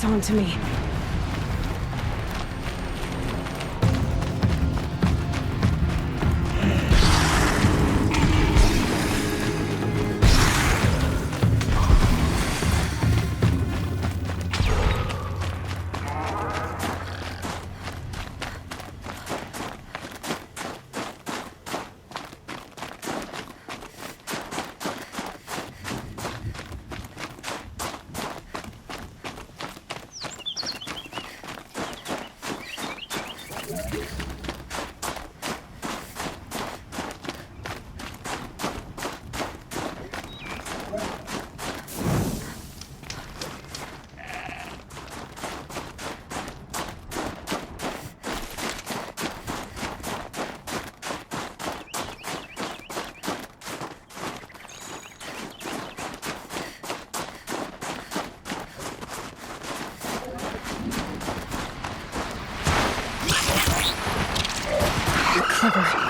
onto me. Clever.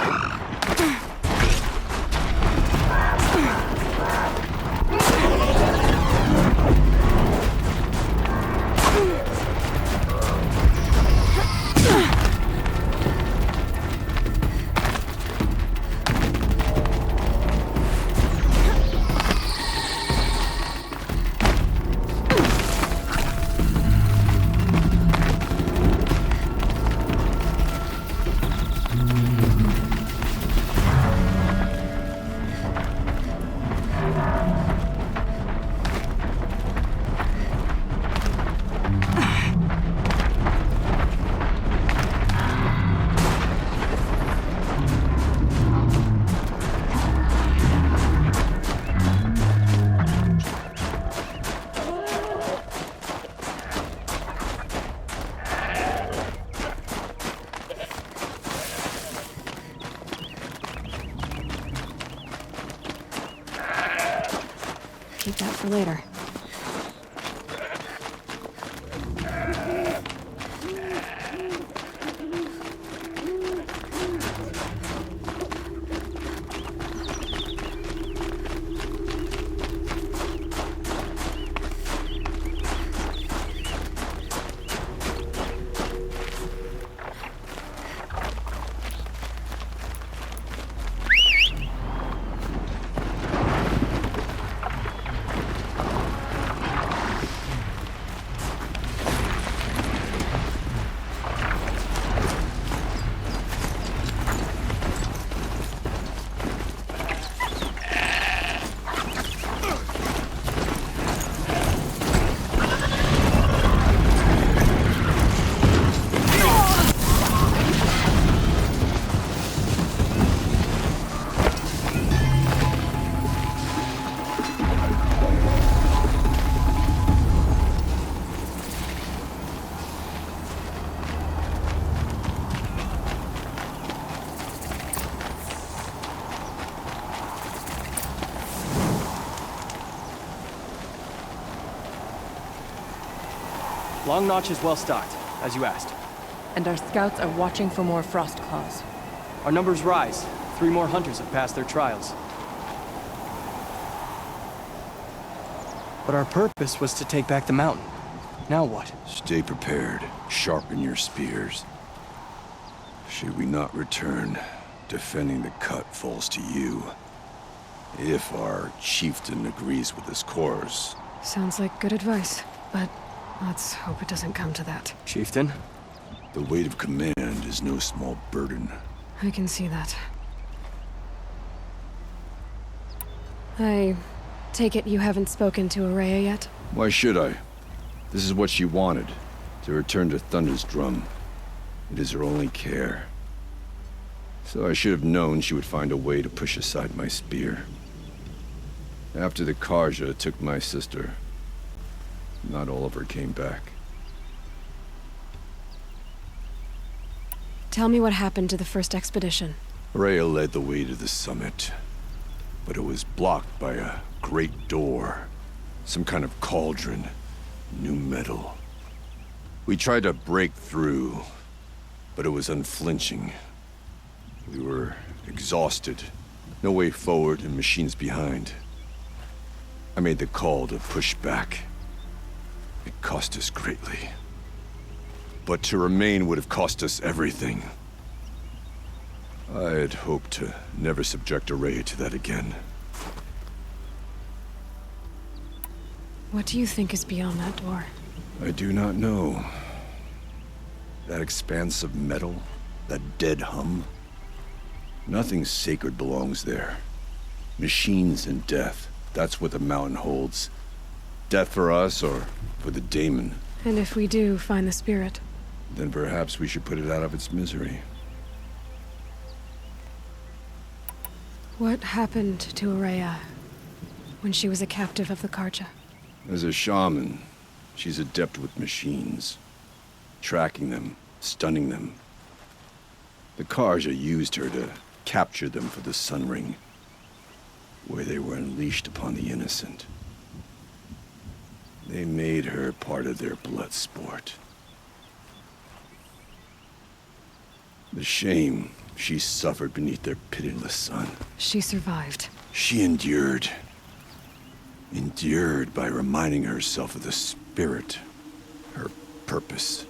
Keep that for later. Long Notch is well stocked, as you asked. And our scouts are watching for more frost claws. Our numbers rise. 3 more hunters have passed their trials. But our purpose was to take back the mountain. Now what? Stay prepared. Sharpen your spears. Should we not return, defending the cut falls to you. If our chieftain agrees with this course. Sounds like good advice, but let's hope it doesn't come to that. Chieftain? The weight of command is no small burden. I can see that. I take it you haven't spoken to Araya yet? Why should I? This is what she wanted, to return to Thunder's drum. It is her only care. So I should have known she would find a way to push aside my spear. After the Karja took my sister, not all of her came back. Tell me what happened to the first expedition. Rhea led the way to the summit, but it was blocked by a great door. Some kind of cauldron. New metal. We tried to break through, but it was unflinching. We were exhausted. No way forward and machines behind. I made the call to push back. It cost us greatly. But to remain would have cost us everything. I had hoped to never subject Araya to that again. What do you think is beyond that door? I do not know. That expanse of metal, that dead hum. Nothing sacred belongs there. Machines and death, that's what the mountain holds. Death for us or for the daemon. And if we do find the spirit? Then perhaps we should put it out of its misery. What happened to Araya when she was a captive of the Karja? As a shaman, she's adept with machines. Tracking them, stunning them. The Karja used her to capture them for the Sun Ring, where they were unleashed upon the innocent. They made her part of their blood sport. The shame she suffered beneath their pitiless sun. She survived. She endured. Endured by reminding herself of the spirit, her purpose.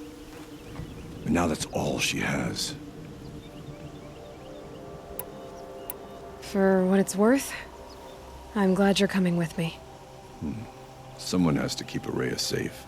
And now that's all she has. For what it's worth, I'm glad you're coming with me. Someone has to keep Araya safe.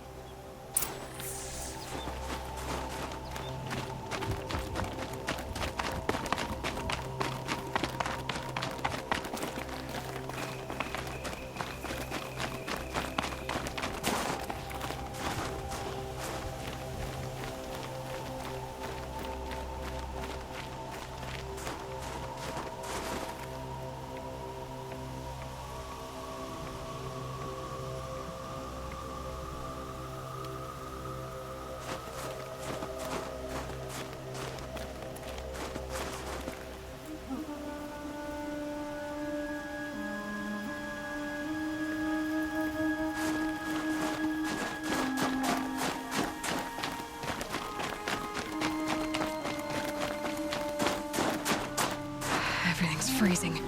Everything's freezing.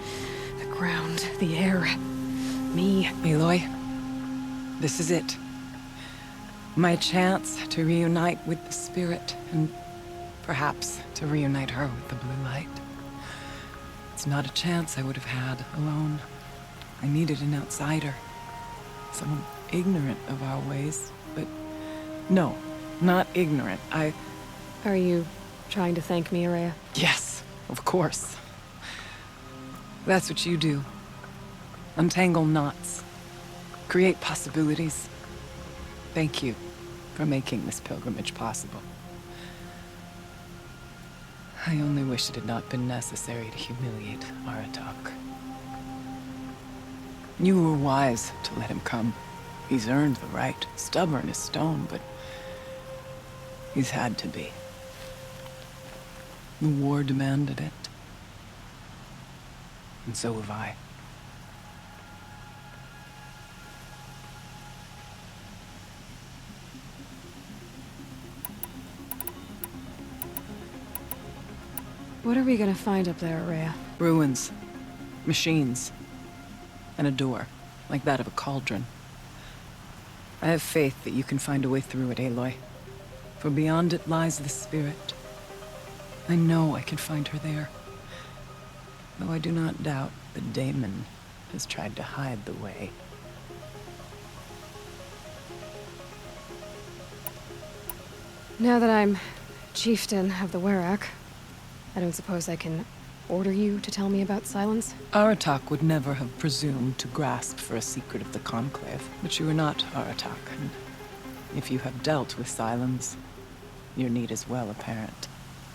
The ground, the air, me. Aloy, this is it. My chance to reunite with the spirit, and perhaps to reunite her with the blue light. It's not a chance I would have had alone. I needed an outsider. Someone ignorant of our ways, but no, not ignorant. Are you trying to thank me, Araya? Yes, of course. That's what you do. Untangle knots. Create possibilities. Thank you for making this pilgrimage possible. I only wish it had not been necessary to humiliate Aratak. You were wise to let him come. He's earned the right. Stubborn as stone, but he's had to be. The war demanded it. And so have I. What are we gonna find up there, Araya? Ruins. Machines. And a door, like that of a cauldron. I have faith that you can find a way through it, Aloy. For beyond it lies the spirit. I know I can find her there. Though I do not doubt the daemon has tried to hide the way. Now that I'm chieftain of the Werak, I don't suppose I can order you to tell me about Silence? Aratak would never have presumed to grasp for a secret of the Conclave. But you are not Aratak, and if you have dealt with Silence, your need is well apparent.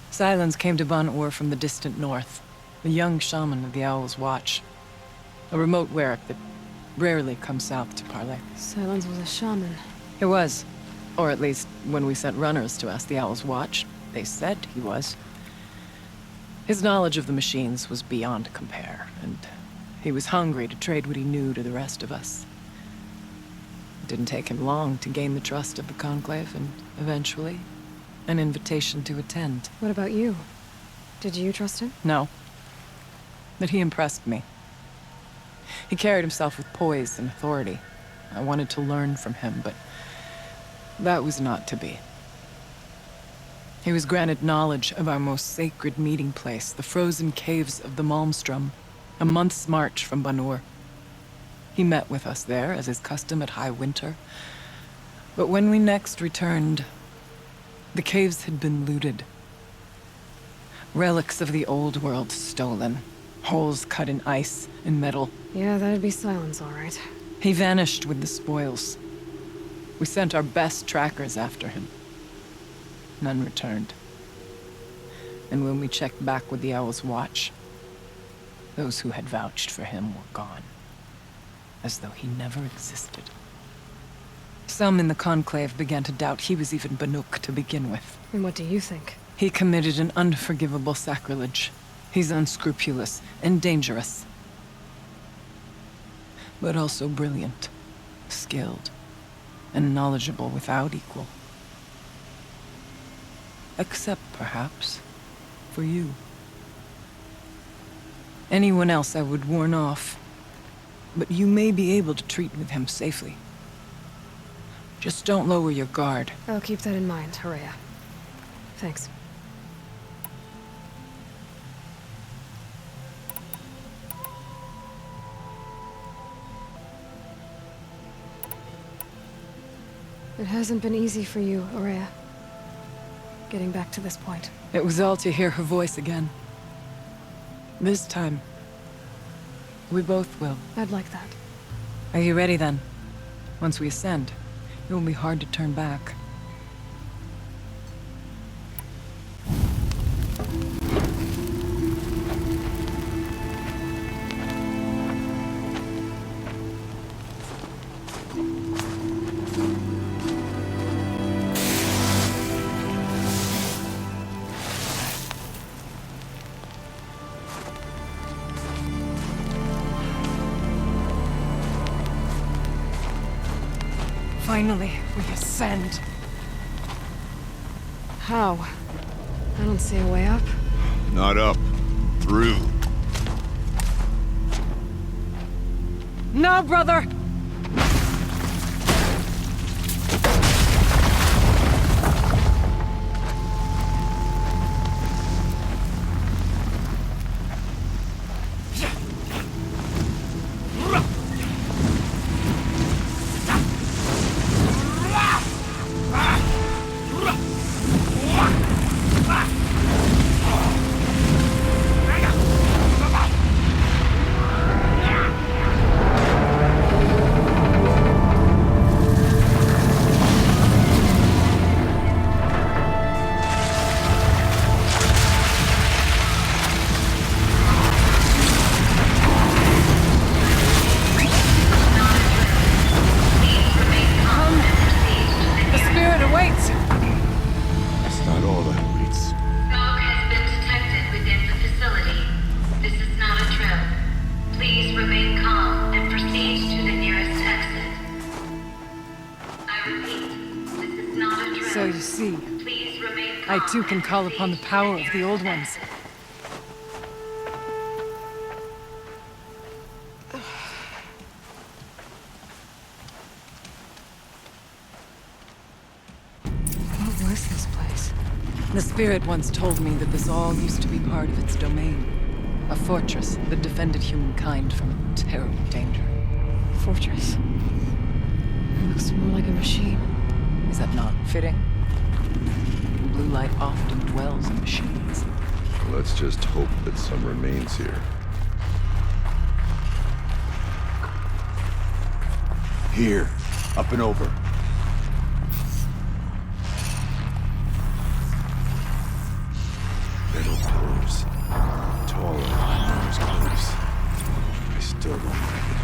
Silence came to Ban-Ur from the distant north, a young shaman of the Owl's Watch. A remote Werak that rarely comes south to parley. Silence was a shaman. He was. Or at least, when we sent runners to ask the Owl's Watch, they said he was. His knowledge of the machines was beyond compare, and he was hungry to trade what he knew to the rest of us. It didn't take him long to gain the trust of the Conclave, and eventually, an invitation to attend. What about you? Did you trust him? No. But he impressed me. He carried himself with poise and authority. I wanted to learn from him, but That was not to be. He was granted knowledge of our most sacred meeting place, the frozen caves of the Malmstrom, a month's march from Banur. He met with us there, as is custom at High Winter. But when we next returned, the caves had been looted. Relics of the old world stolen. Holes cut in ice and metal. Yeah, that'd be Silence, all right. He vanished with the spoils. We sent our best trackers after him. None returned. And when we checked back with the Owl's Watch, those who had vouched for him were gone. As though he never existed. Some in the Conclave began to doubt he was even Banuk to begin with. And what do you think? He committed an unforgivable sacrilege. He's unscrupulous and dangerous. But also brilliant, skilled, and knowledgeable without equal. Except, perhaps, for you. Anyone else I would warn off, but you may be able to treat with him safely. Just don't lower your guard. I'll keep that in mind, Horea. Thanks. It hasn't been easy for you, Horea. Getting back to this point. It was all to hear her voice again. This time, we both will. I'd like that. Are you ready then? Once we ascend, it will be hard to turn back. Finally, we ascend. How? I don't see a way up. Not up. Through. No, brother! So you see, I too can call upon the power of the Old Ones. What was this place? The spirit once told me that this all used to be part of its domain. A fortress that defended humankind from terrible danger. Fortress. It looks more like a machine. Is that not fitting? Blue light often dwells in machines. Let's just hope that some remains here. Here. Up and over. Metal pillars. Taller than Mars cliffs. I still don't like it.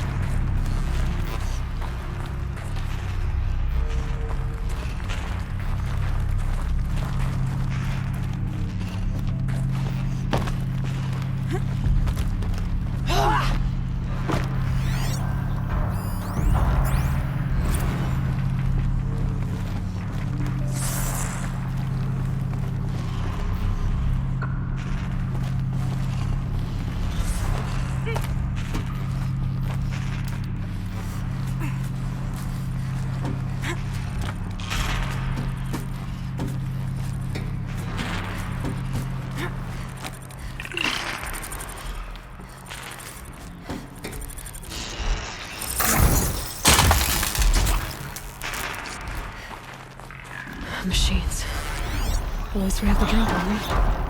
Machines. At least we have the drop on them.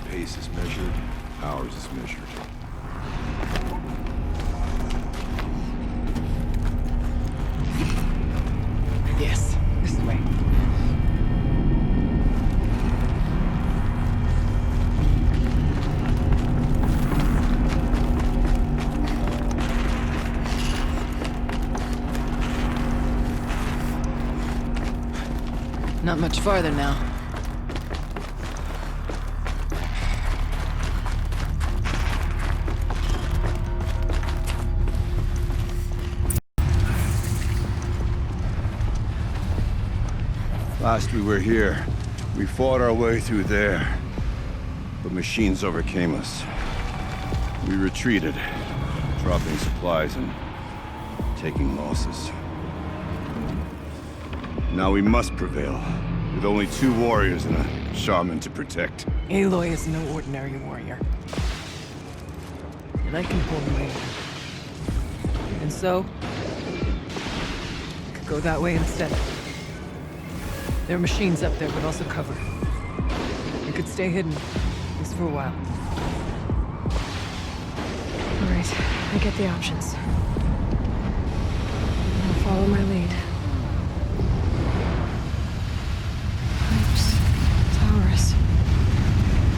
pace is measured, ours is measured. Yes, this way. Not much farther now. Last we were here, we fought our way through there, but machines overcame us. We retreated, dropping supplies and taking losses. Now we must prevail, with only 2 warriors and a shaman to protect. Aloy is no ordinary warrior. And I can pull away. And so, we could go that way instead. There are machines up there, but also cover. We could stay hidden, at least for a while. All right, I get the options. I'll follow my lead. Pipes, towers,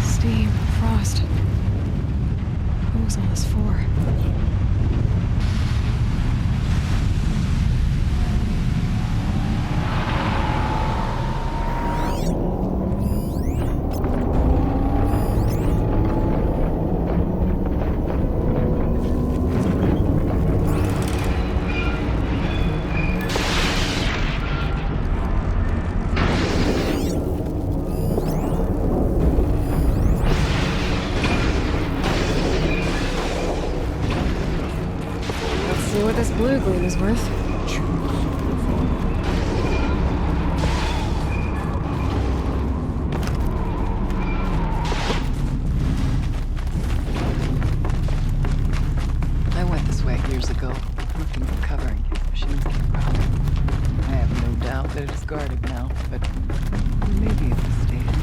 steam, frost. What was all this for? See what this blue gleam is worth. I went this way years ago, looking for covering. Machines came around. I have no doubt that it is guarded now, but maybe if we stay hidden.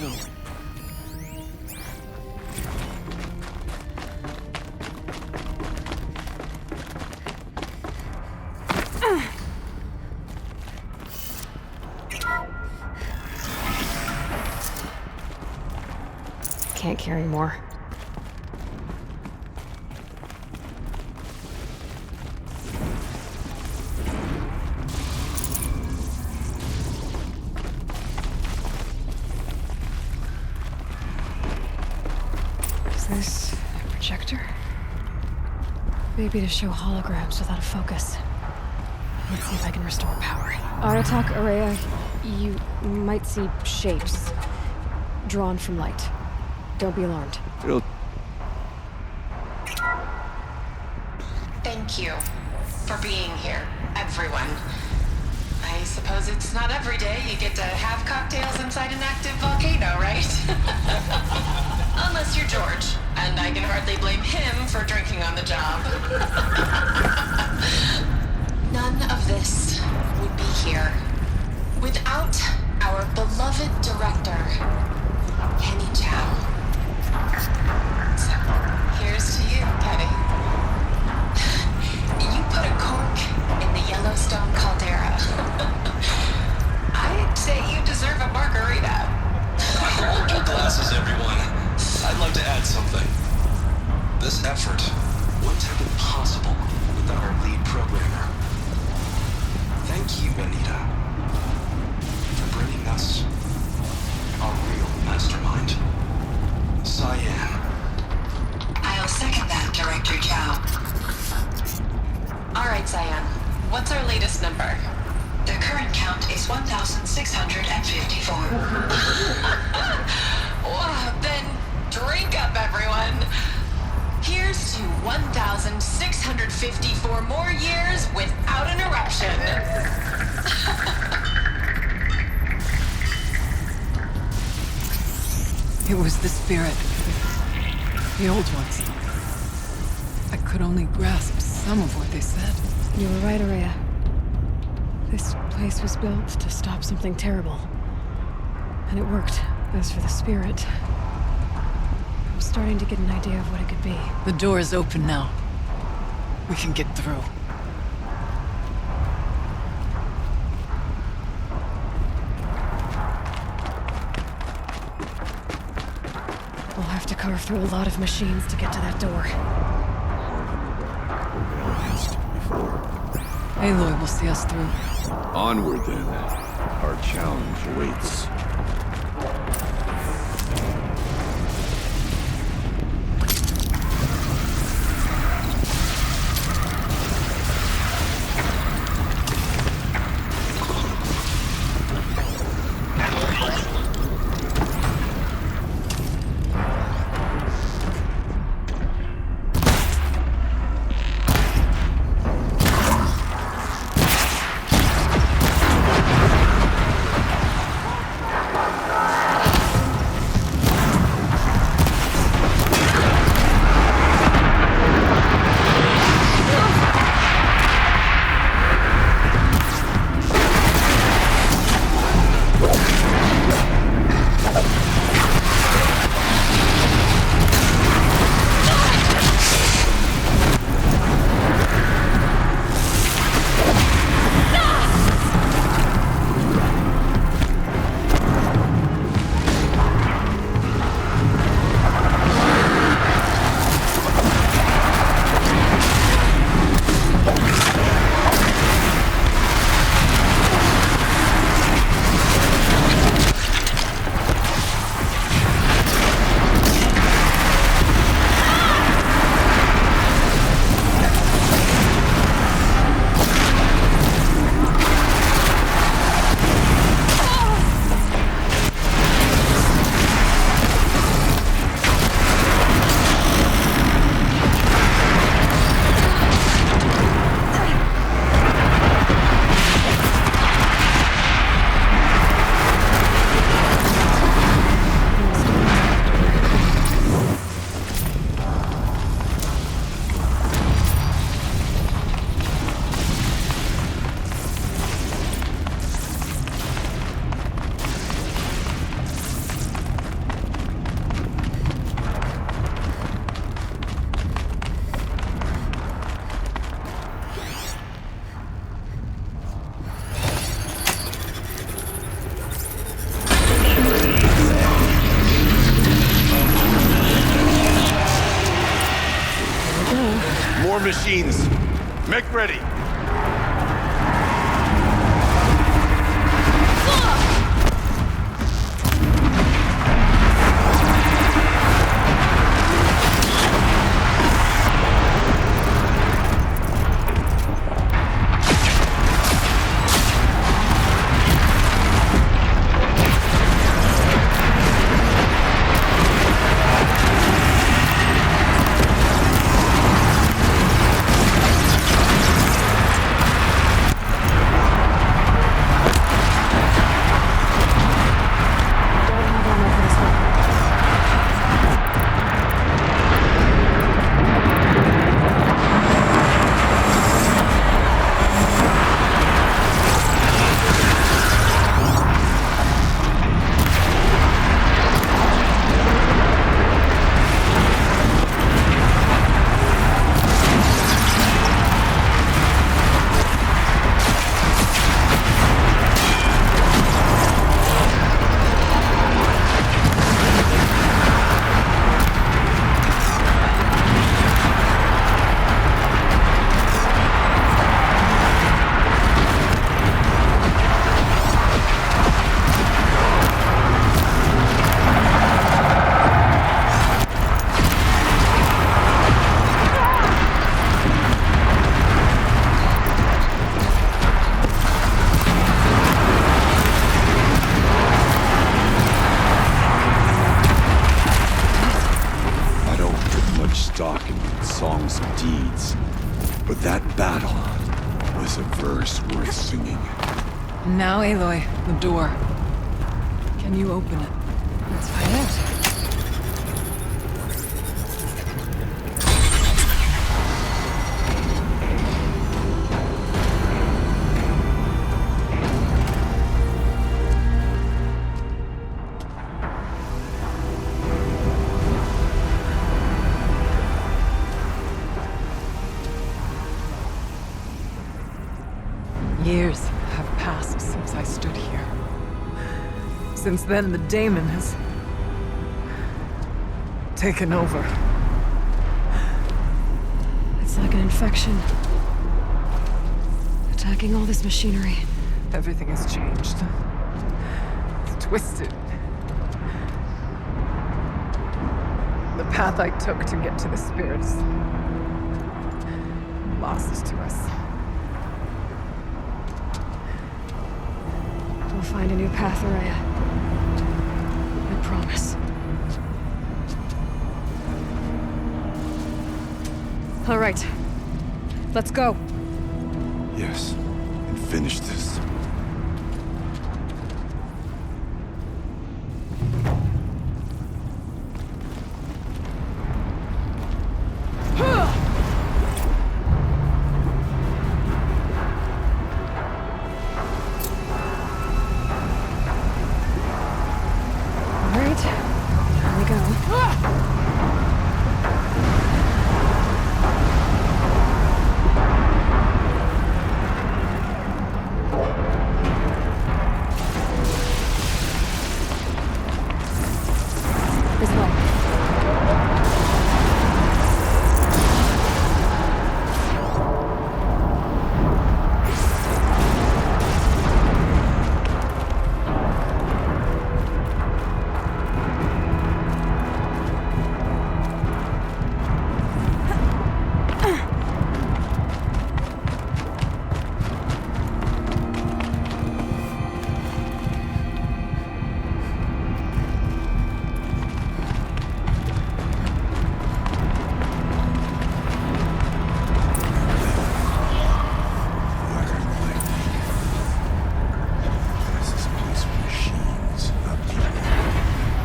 through. Can't carry more. Is this a projector? Maybe to show holograms without a focus. Let's see if I can restore power. Aratak, Araya, you might see shapes drawn from light. Don't be alarmed. It'll... Thank you for being here, everyone. I suppose it's not every day you get to have cocktails inside an active volcano, right? Unless you're George, and I can hardly blame him for drinking on the job. None of this would be here without our beloved director, Kenny Chow. So, here's to you, Kenny. You put a cork in the Yellowstone caldera. I'd say you deserve a margarita. Hold your glasses, everyone. I'd like to add something. This effort wouldn't have been possible without our lead programmer. Thank you, Anita, for bringing us our real mastermind, Cyan. I'll second that, Director Chow. All right, Cyan. What's our latest number? The current count is 1,654. Wow, then drink up, everyone. Here's to 1,654 more years without an eruption. It was the spirit. The old ones. I could only grasp some of what they said. You were right, Araya. This place was built to stop something terrible. And it worked. As for the spirit, I'm starting to get an idea of what it could be. The door is open now. We can get through. We'll have to carve through a lot of machines to get to that door. Aloy will see us through. Onward, then. Our challenge awaits. More machines. Make ready. Deeds, but that battle was a verse worth singing. Now, Aloy, the door. Can you open it? Let's find out. Years have passed since I stood here. Since then, the daemon has taken over. It's like an infection. Attacking all this machinery. Everything has changed. It's twisted. The path I took to get to the spirits lost to us. We'll find a new path, Araya. I promise. All right. Let's go. Yes, and finish this.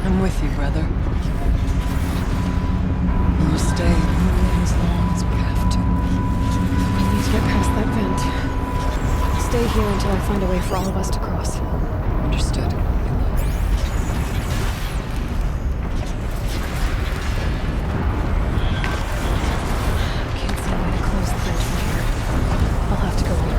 I'm with you, brother. We'll stay as long as we have to. We need to get past that vent. Stay here until I find a way for all of us to cross. Understood. Can't see a way to close the vent from here. I'll have to go under.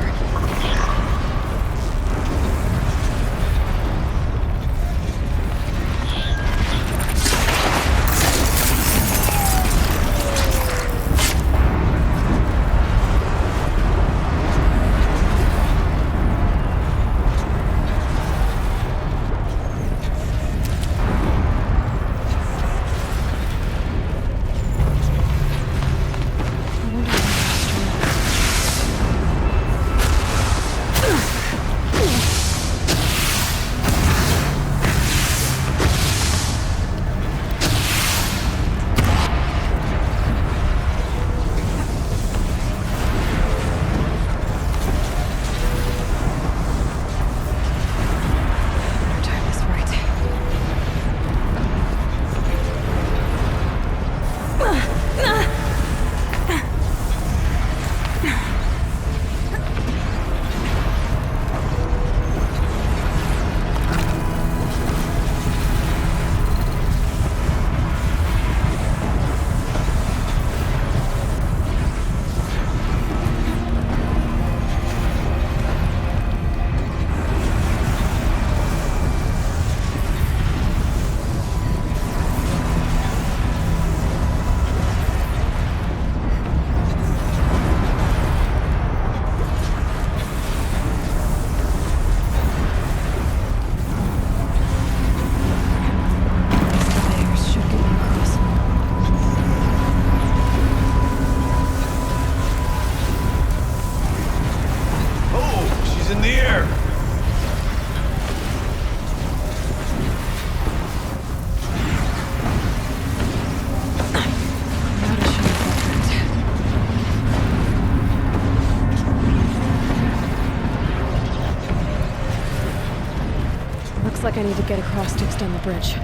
I need to get across to extend the bridge.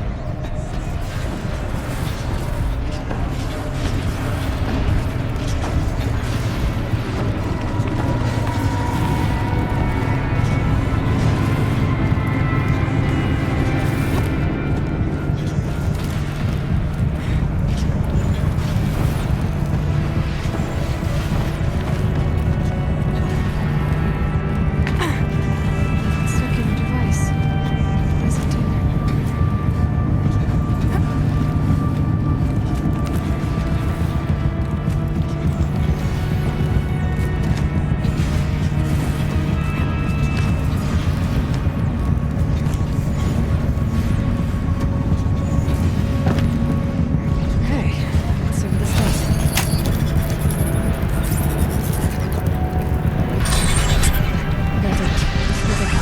Circular device. What does it do? Okay, let's see what this does. That did it. Moving.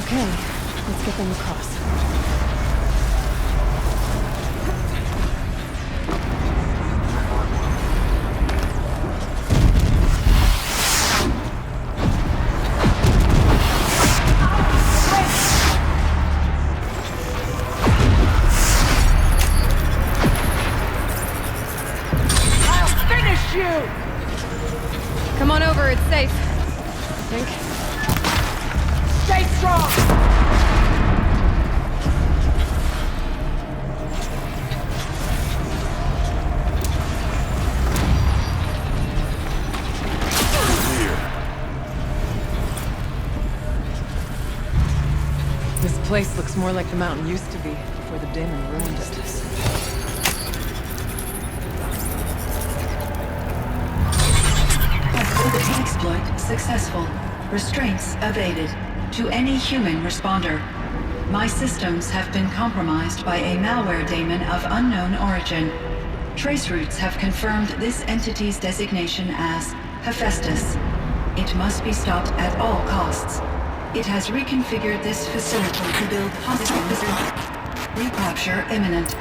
Okay, let's get them across. I'll finish you! Come on over, it's safe. I think. Stay strong! This place looks more like the mountain used to be before the demon ruined it. Exploit successful. Restraints evaded. To any human responder. My systems have been compromised by a malware daemon of unknown origin. Trace routes have confirmed this entity's designation as Hephaestus. It must be stopped at all costs. It has reconfigured this facility to build hospitals. Recapture imminent.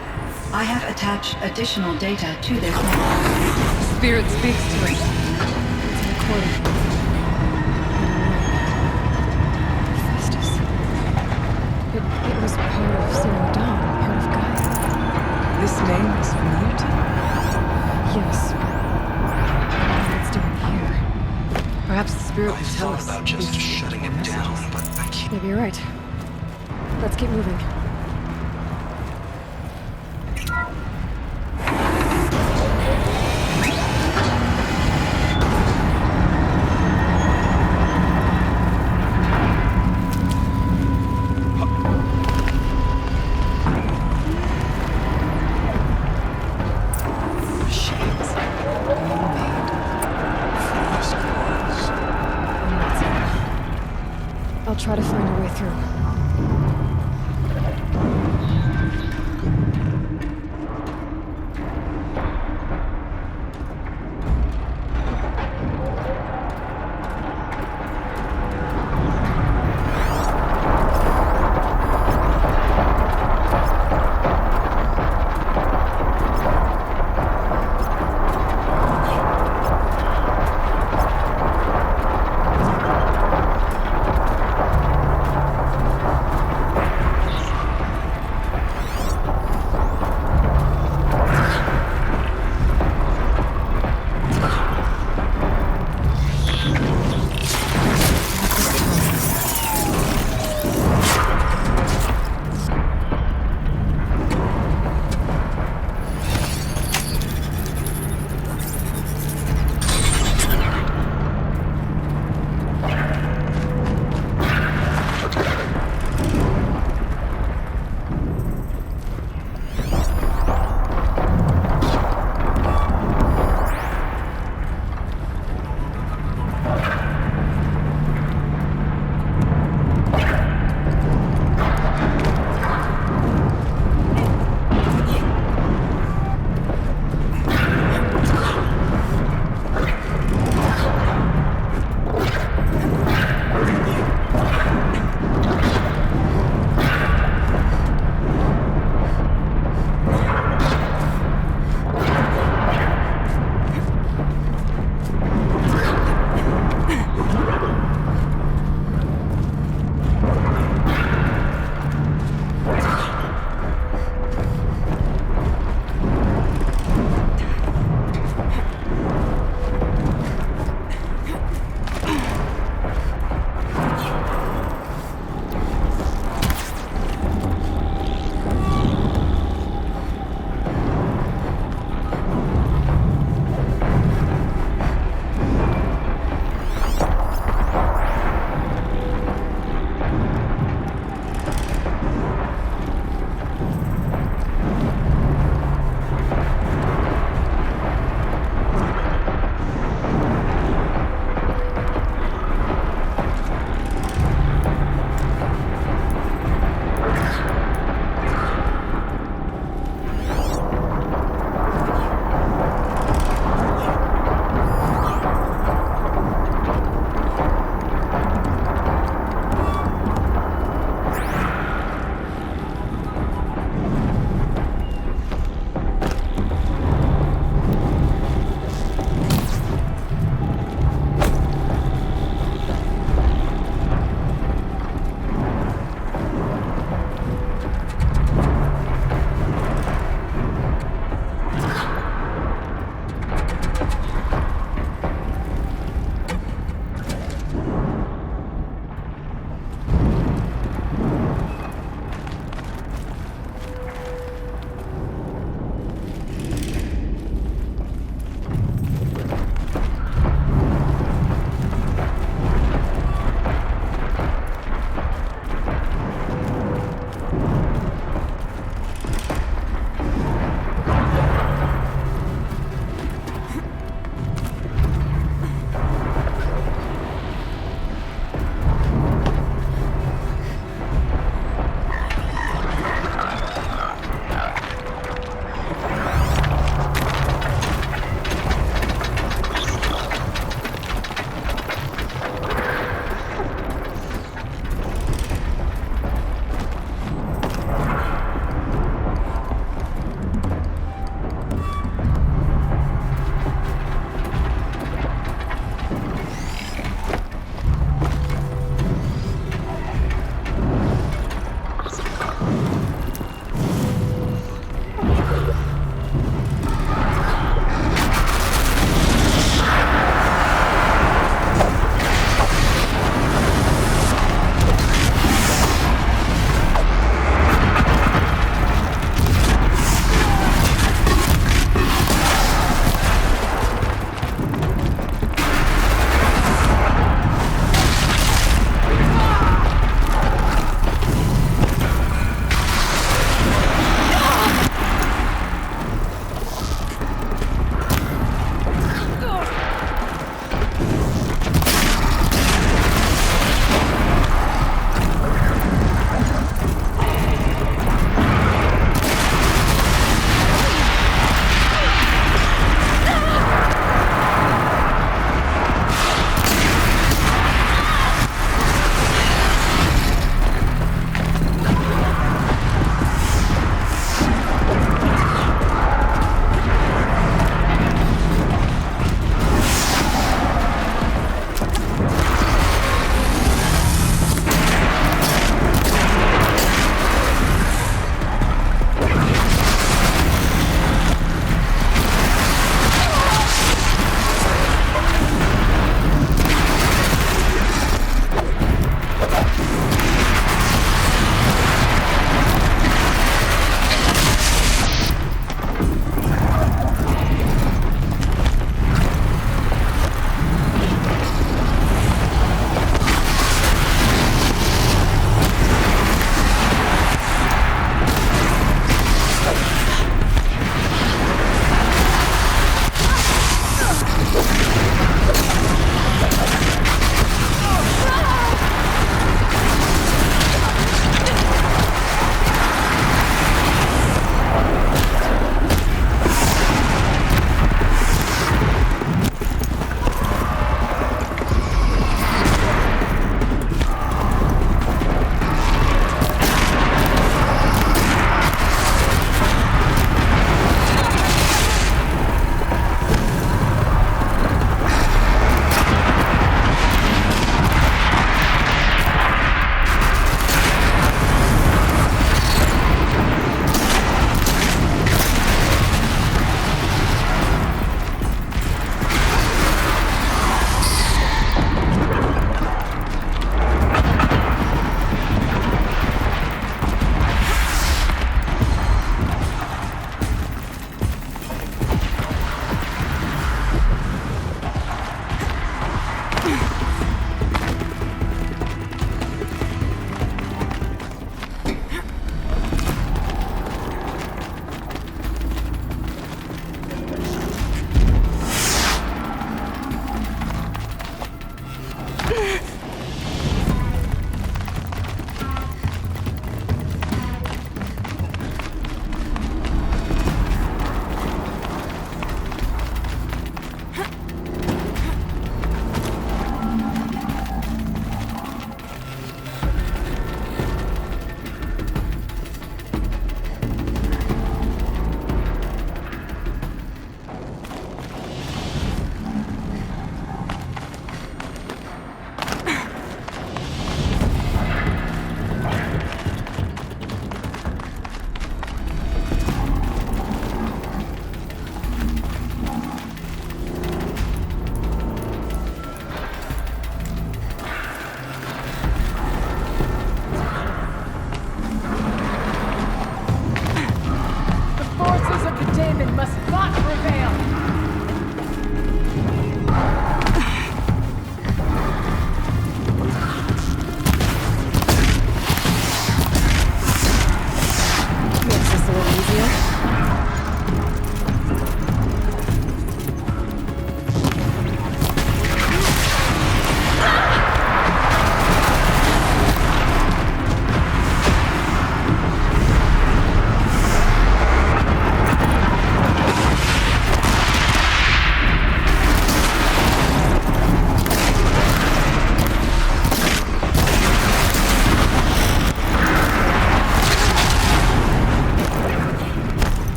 I have attached additional data to this network. Spirit speaks to it. It's a recording. Hephaestus. It was part of Zero Dawn, part of Gaia. This name is familiar to you. Yes. What it's doing here. Perhaps the spirit I will tell thought us. about just these shutting it messages. down, but I can't. Maybe you're right. Let's keep moving. Shades. I'll try to find a way through.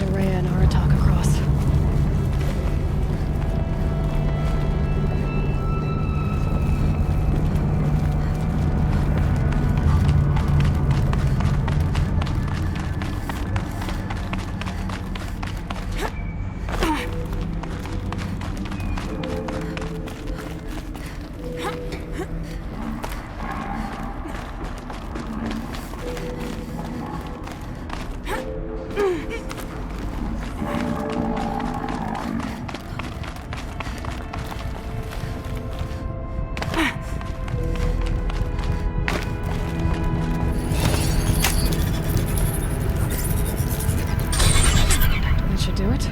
Araya and Aratak across. Do it.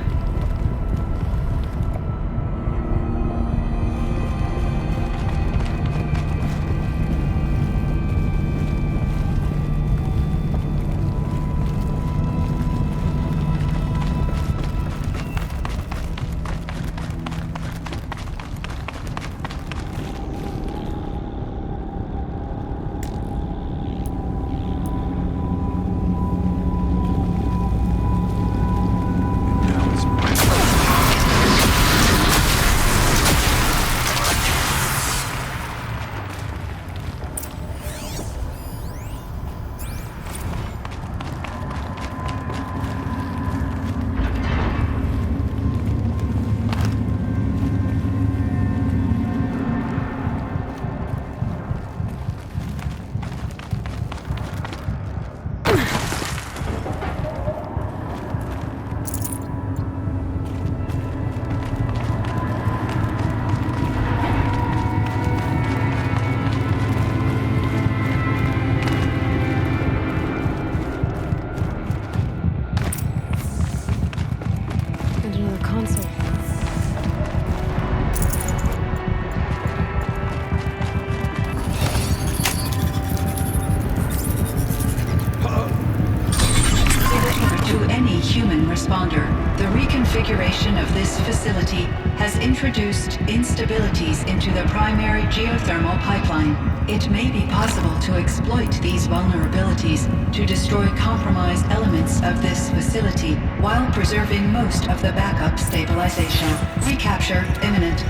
Responder, the reconfiguration of this facility has introduced instabilities into the primary geothermal pipeline. It may be possible to exploit these vulnerabilities to destroy compromised elements of this facility while preserving most of the backup stabilization. Recapture imminent.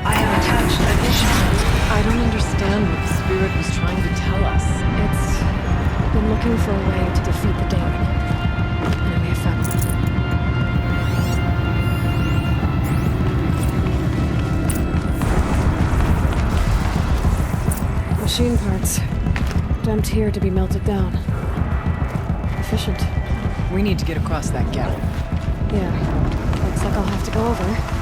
I have attached additional... I don't understand what the spirit was trying to tell us. It's been looking for a way to defeat the daemon. And it may have found one. Machine parts. Dumped here to be melted down. Efficient. We need to get across that gap. Yeah. Looks like I'll have to go over.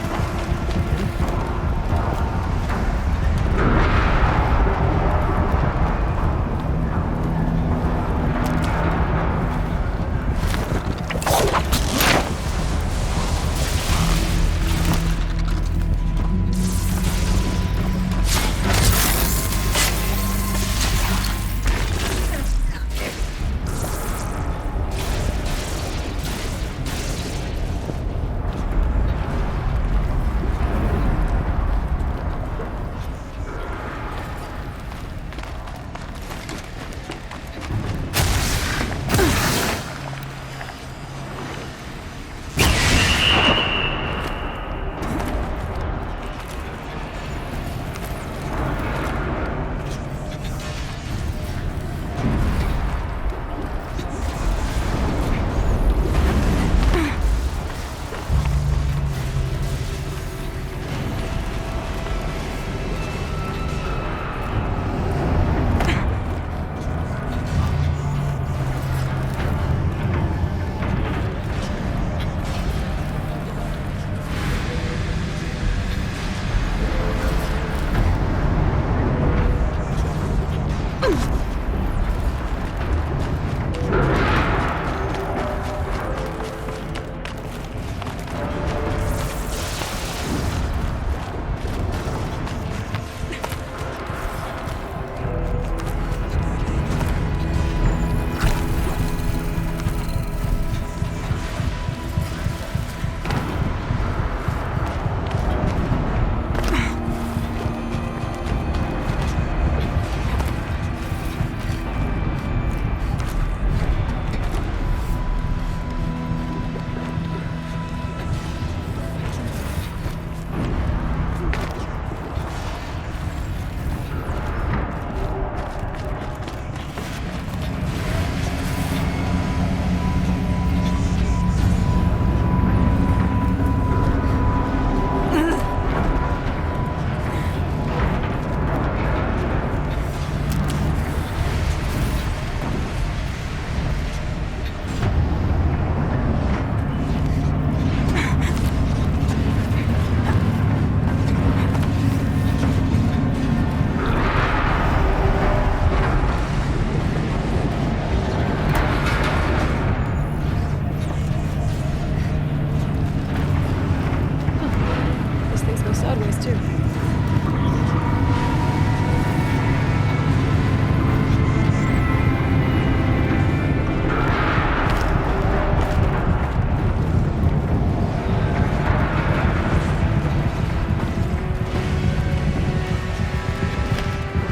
this too.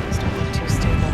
These don't look too stable.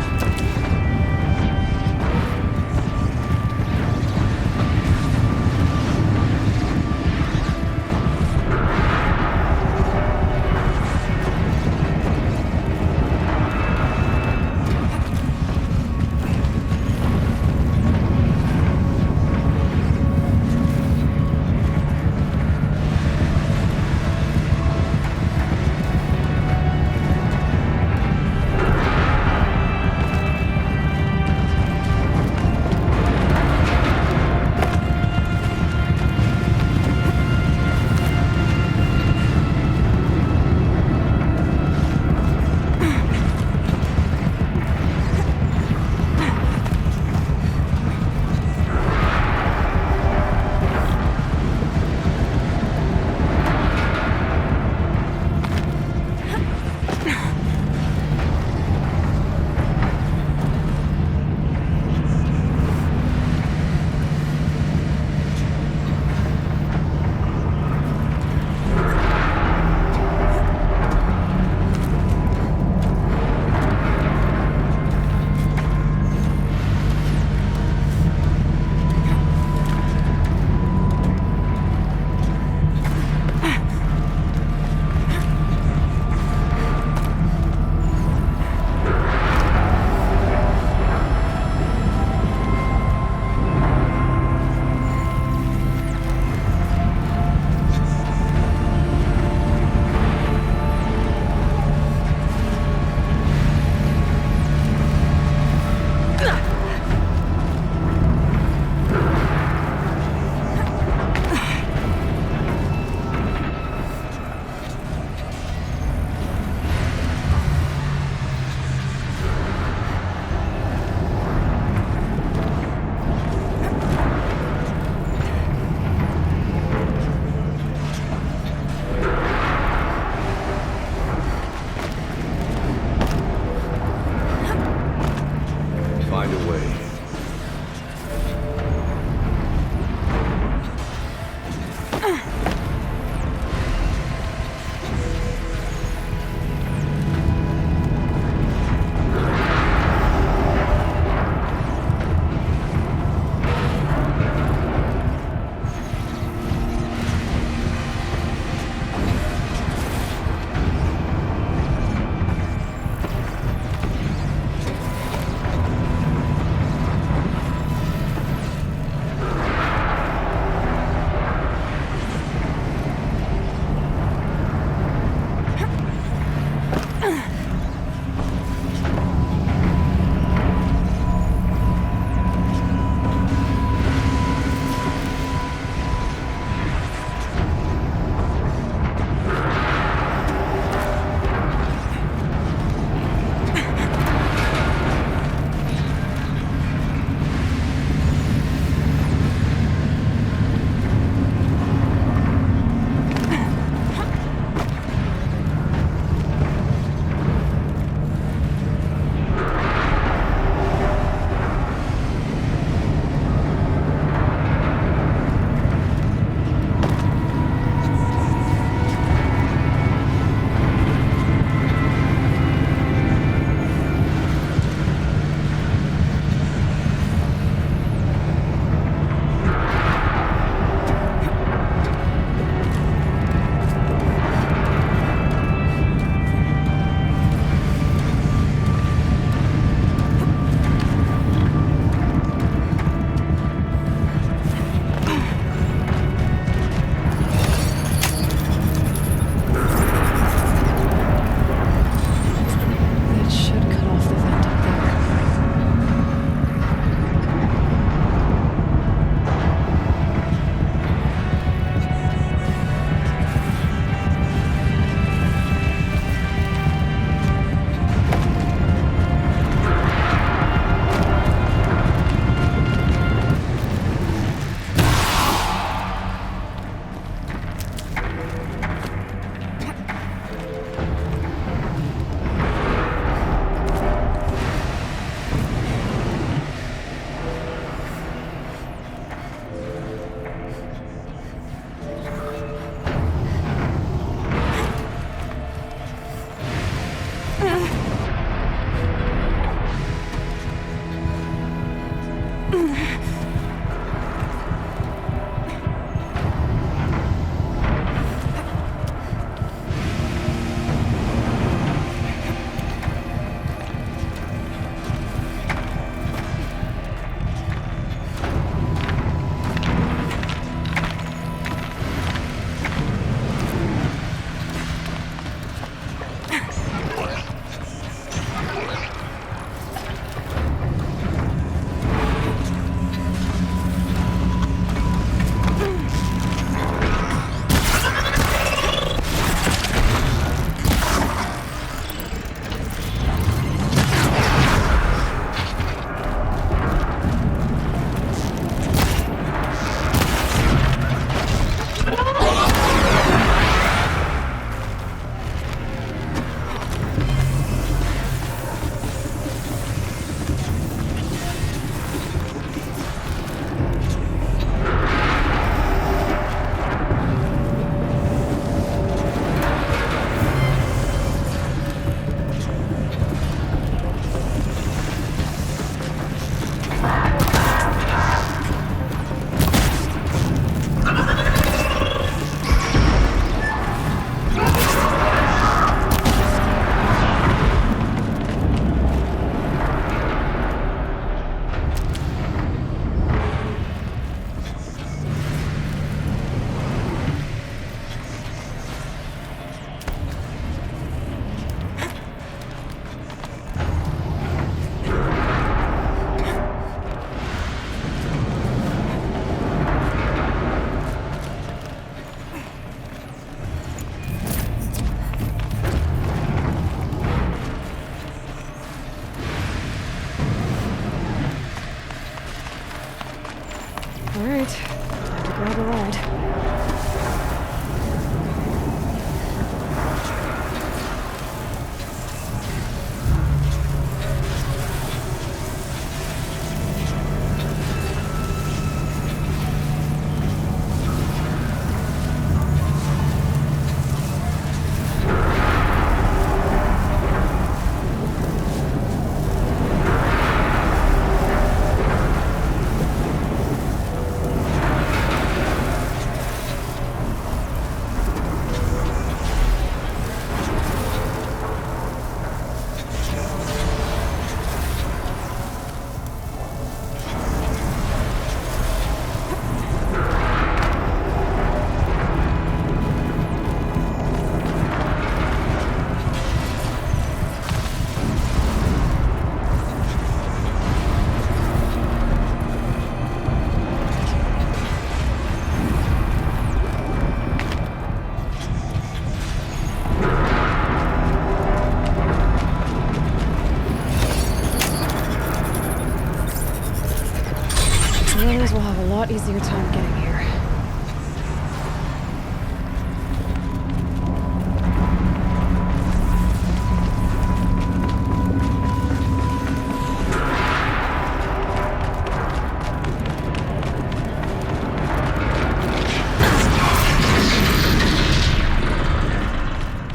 easier time getting here.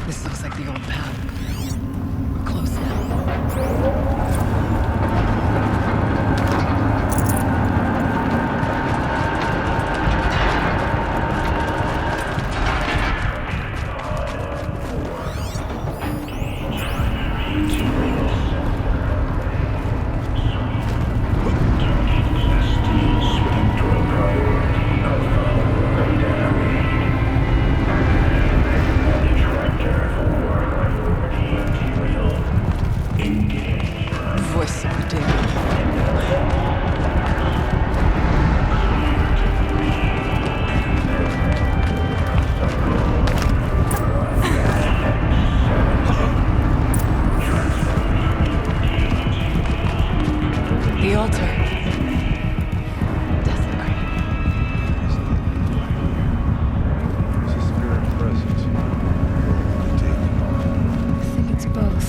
This looks like the old path. We're close now. Voice of the dead. The altar. Desecrated. It's a spirit presence. I think it's both.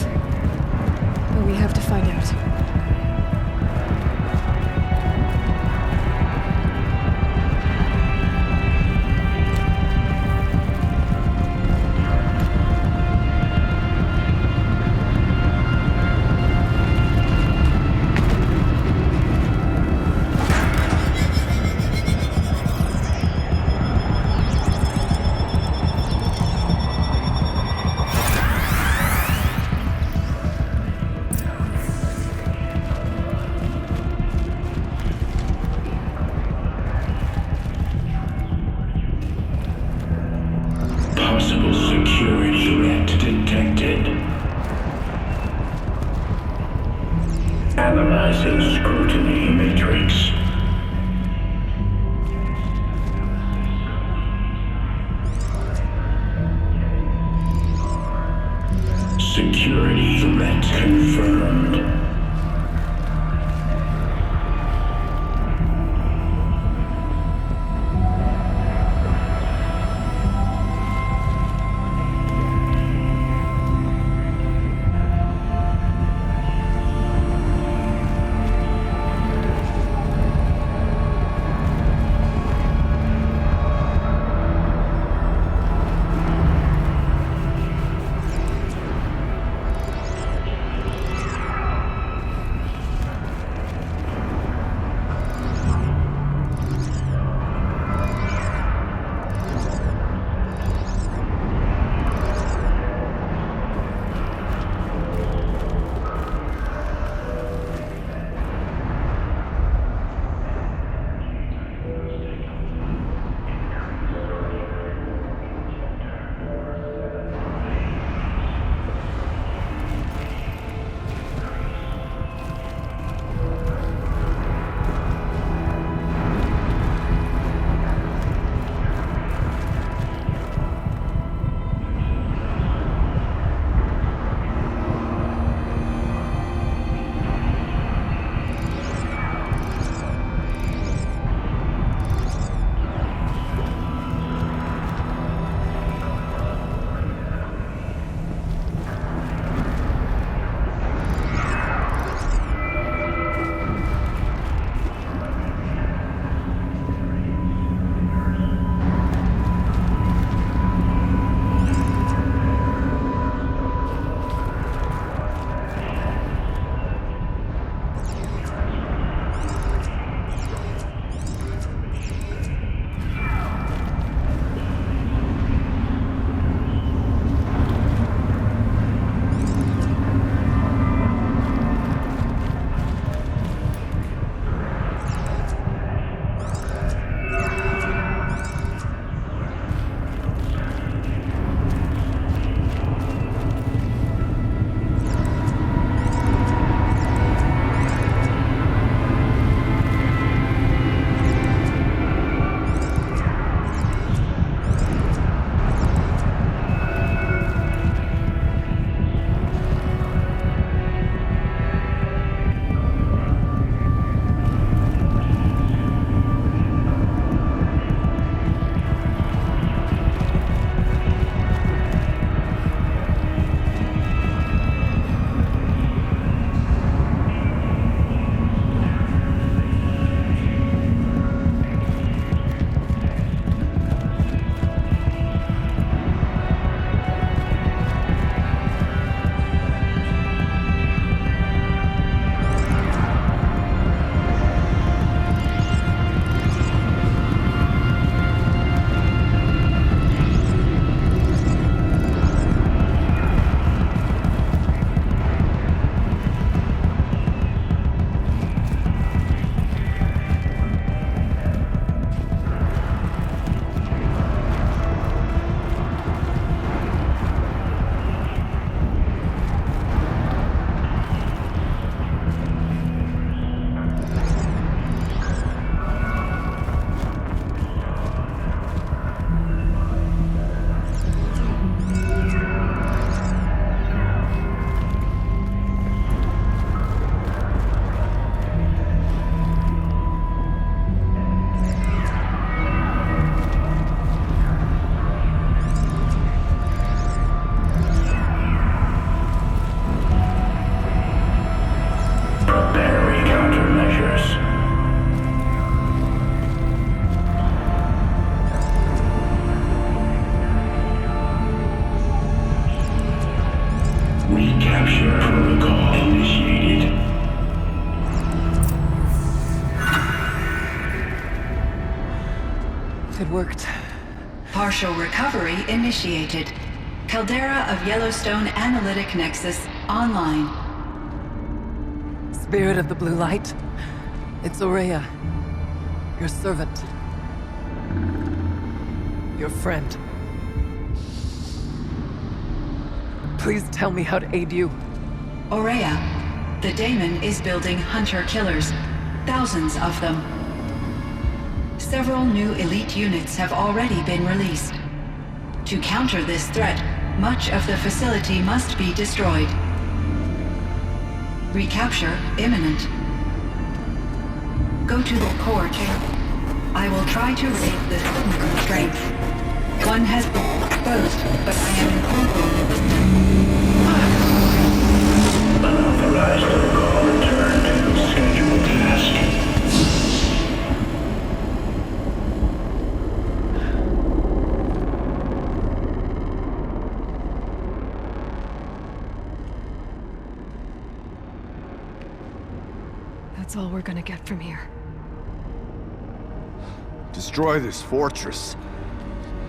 But we have to find out. Possible security threat detected. Analyzing scrutiny matrix. Security threat confirmed. Recapture protocol initiated. It worked. Partial recovery initiated. Caldera of Yellowstone Analytic Nexus online. Spirit of the Blue Light. It's Aurea. Your servant. Your friend. Please tell me how to aid you. Aurea, the daemon is building hunter-killers. Thousands of them. Several new elite units have already been released. To counter this threat, much of the facility must be destroyed. Recapture imminent. Go to the core chamber. I will try to raise the signal strength. One has been exposed, but I am incorporated. Unauthorized protocol return to scheduled task. That's all we're gonna get from here. Destroy this fortress.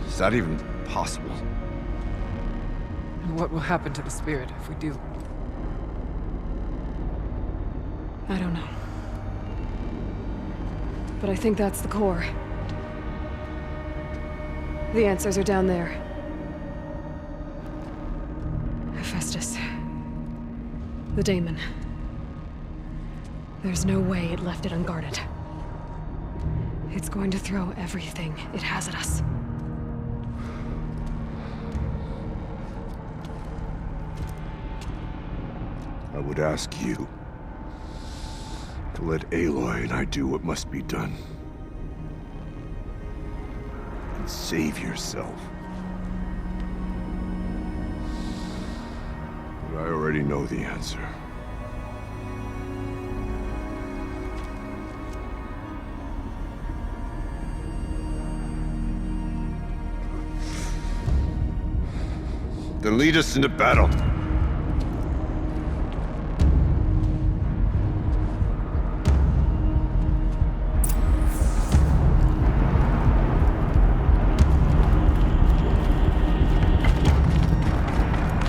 Is that even possible? And what will happen to the spirit if we do? I don't know. But I think that's the core. The answers are down there. Hephaestus. The daemon. There's no way it left it unguarded. It's going to throw everything it has at us. I would ask you to let Aloy and I do what must be done. And save yourself. But I already know the answer. Then lead us into battle.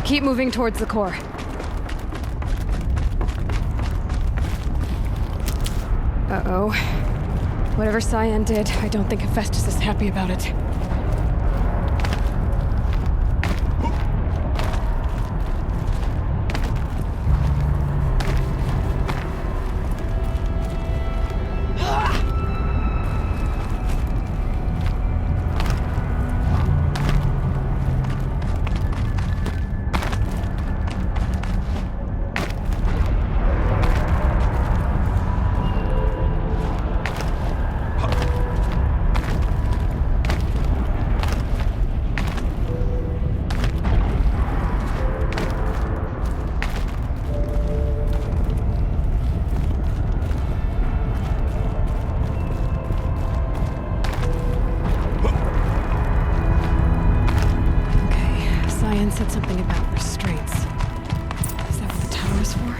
Keep moving towards the core. Uh-oh. Whatever Cyan did, I don't think Hephaestus is happy about it. Said something about restraints. Is that what the tower is for?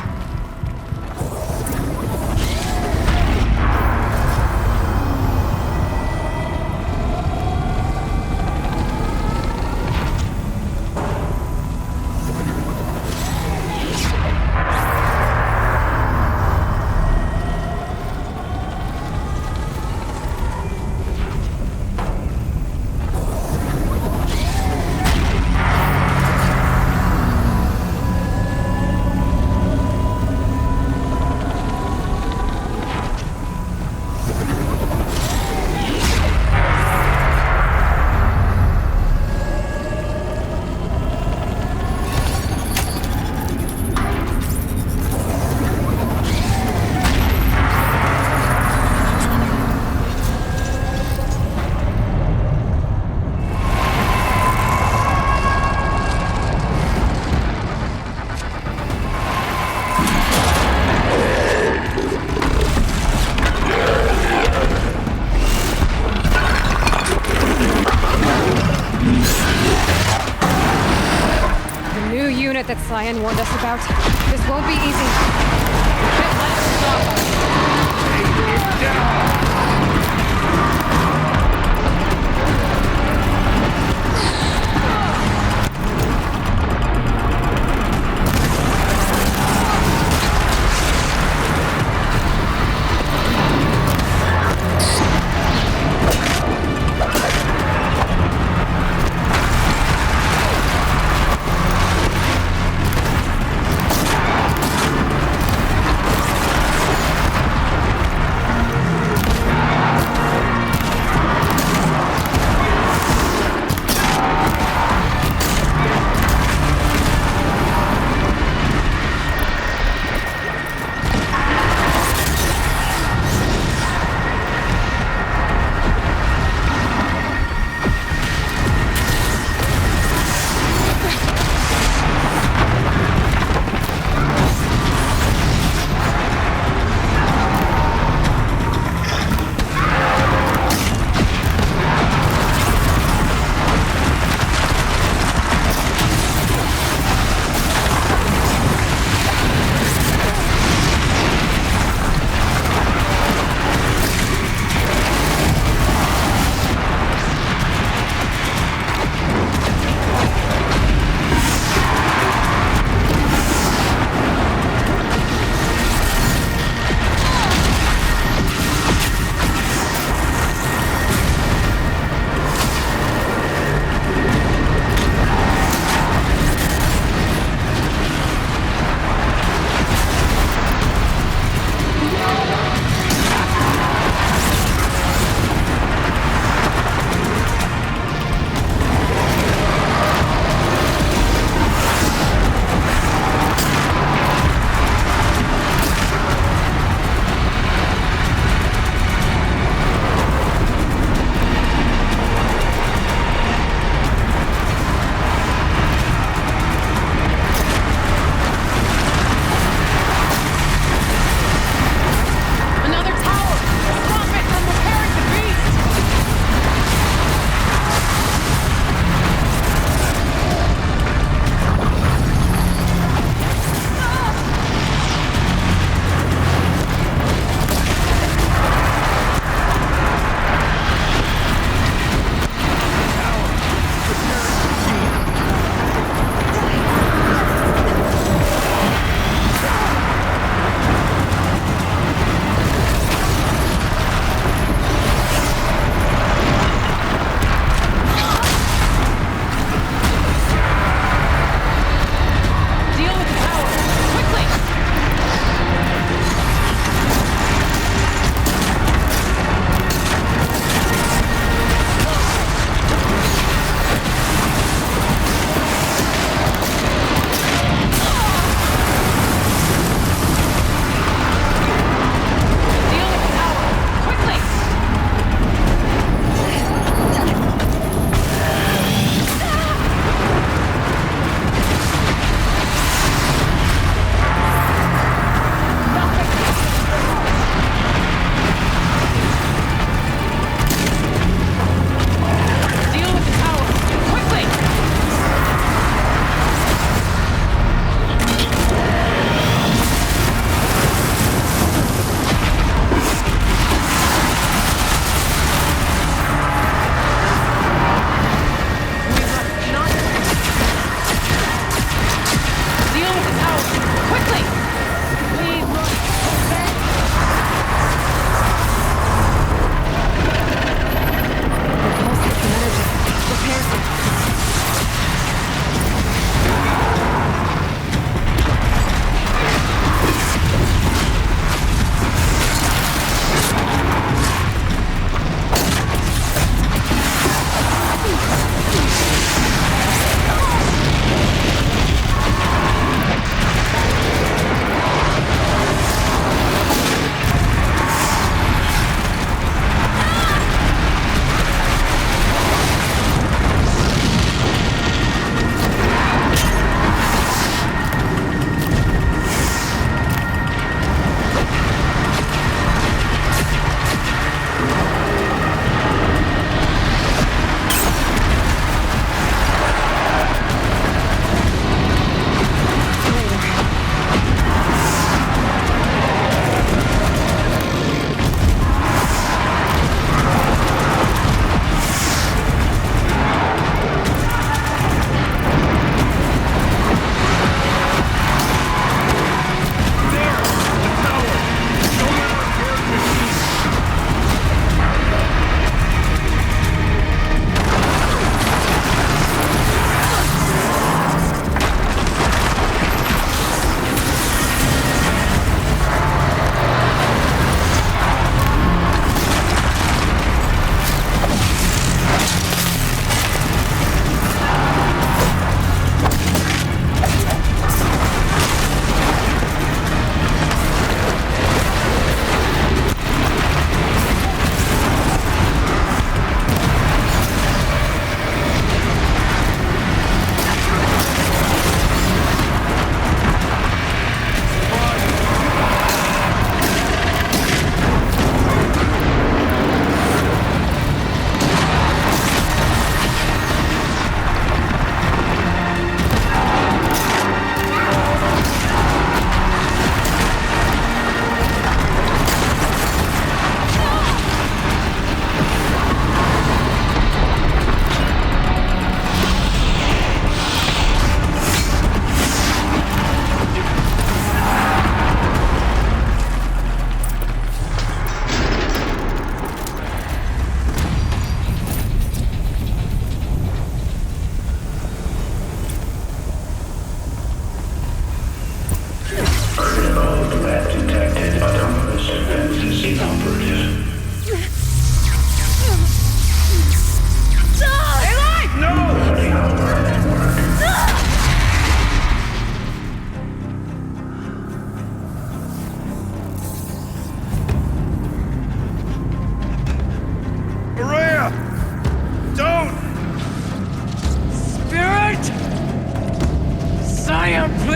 unit that Cyan warned us about. This won't be easy. Can't let it stop us.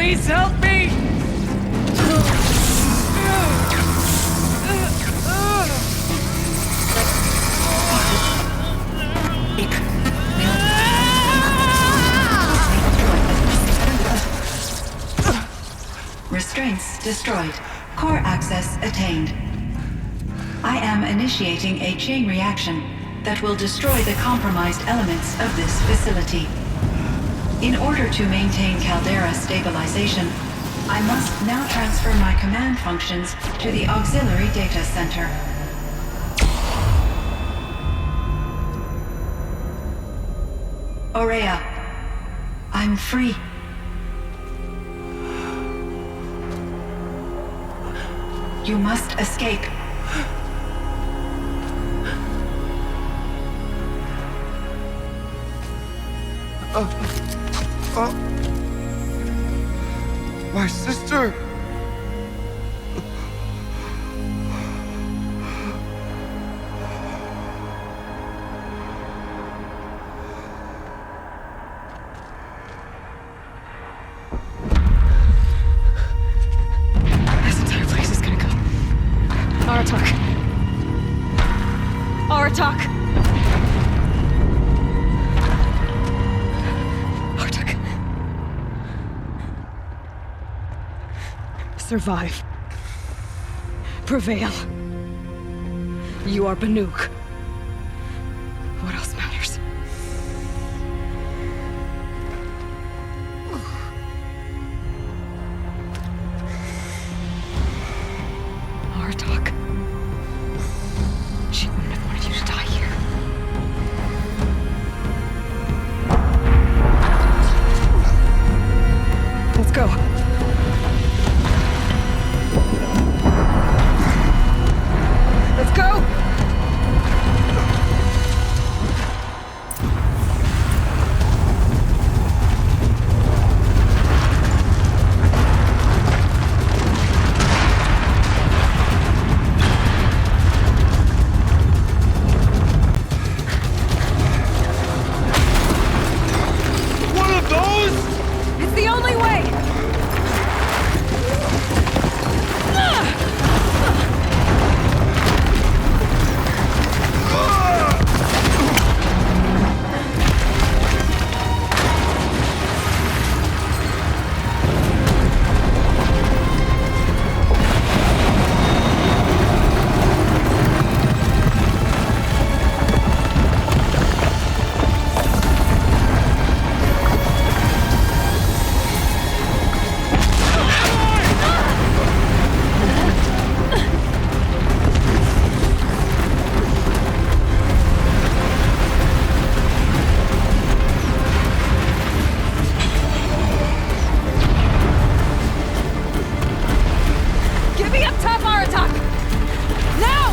Please help me! Restraints destroyed. Core access attained. I am initiating a chain reaction that will destroy the compromised elements of this facility. In order to maintain caldera stabilization, I must now transfer my command functions to the auxiliary data center. Aurea, I'm free. You must escape. My sister! This entire place is gonna go. Aratak. Aratak! Aratak. Survive. Prevail. You are Banuk. What else matters? Aratak. She wouldn't have wanted you to die here. Let's go. Let's go! One of those? It's the only way! Get me up top, Aratak! Now!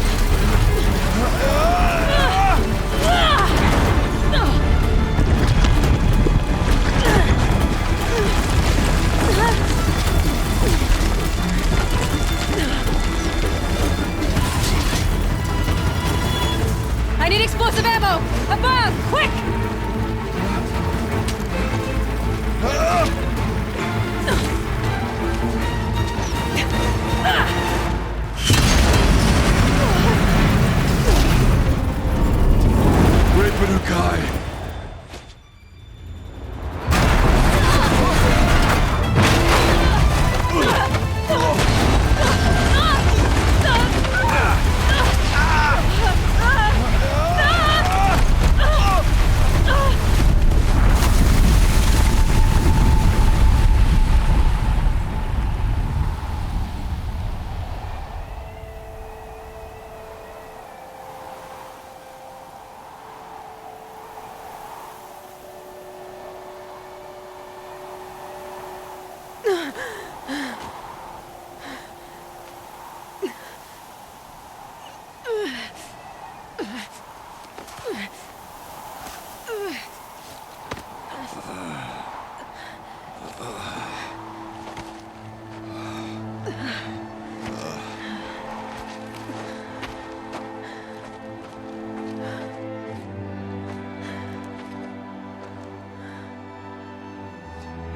I need explosive ammo! Above! Quick! Great Banukai!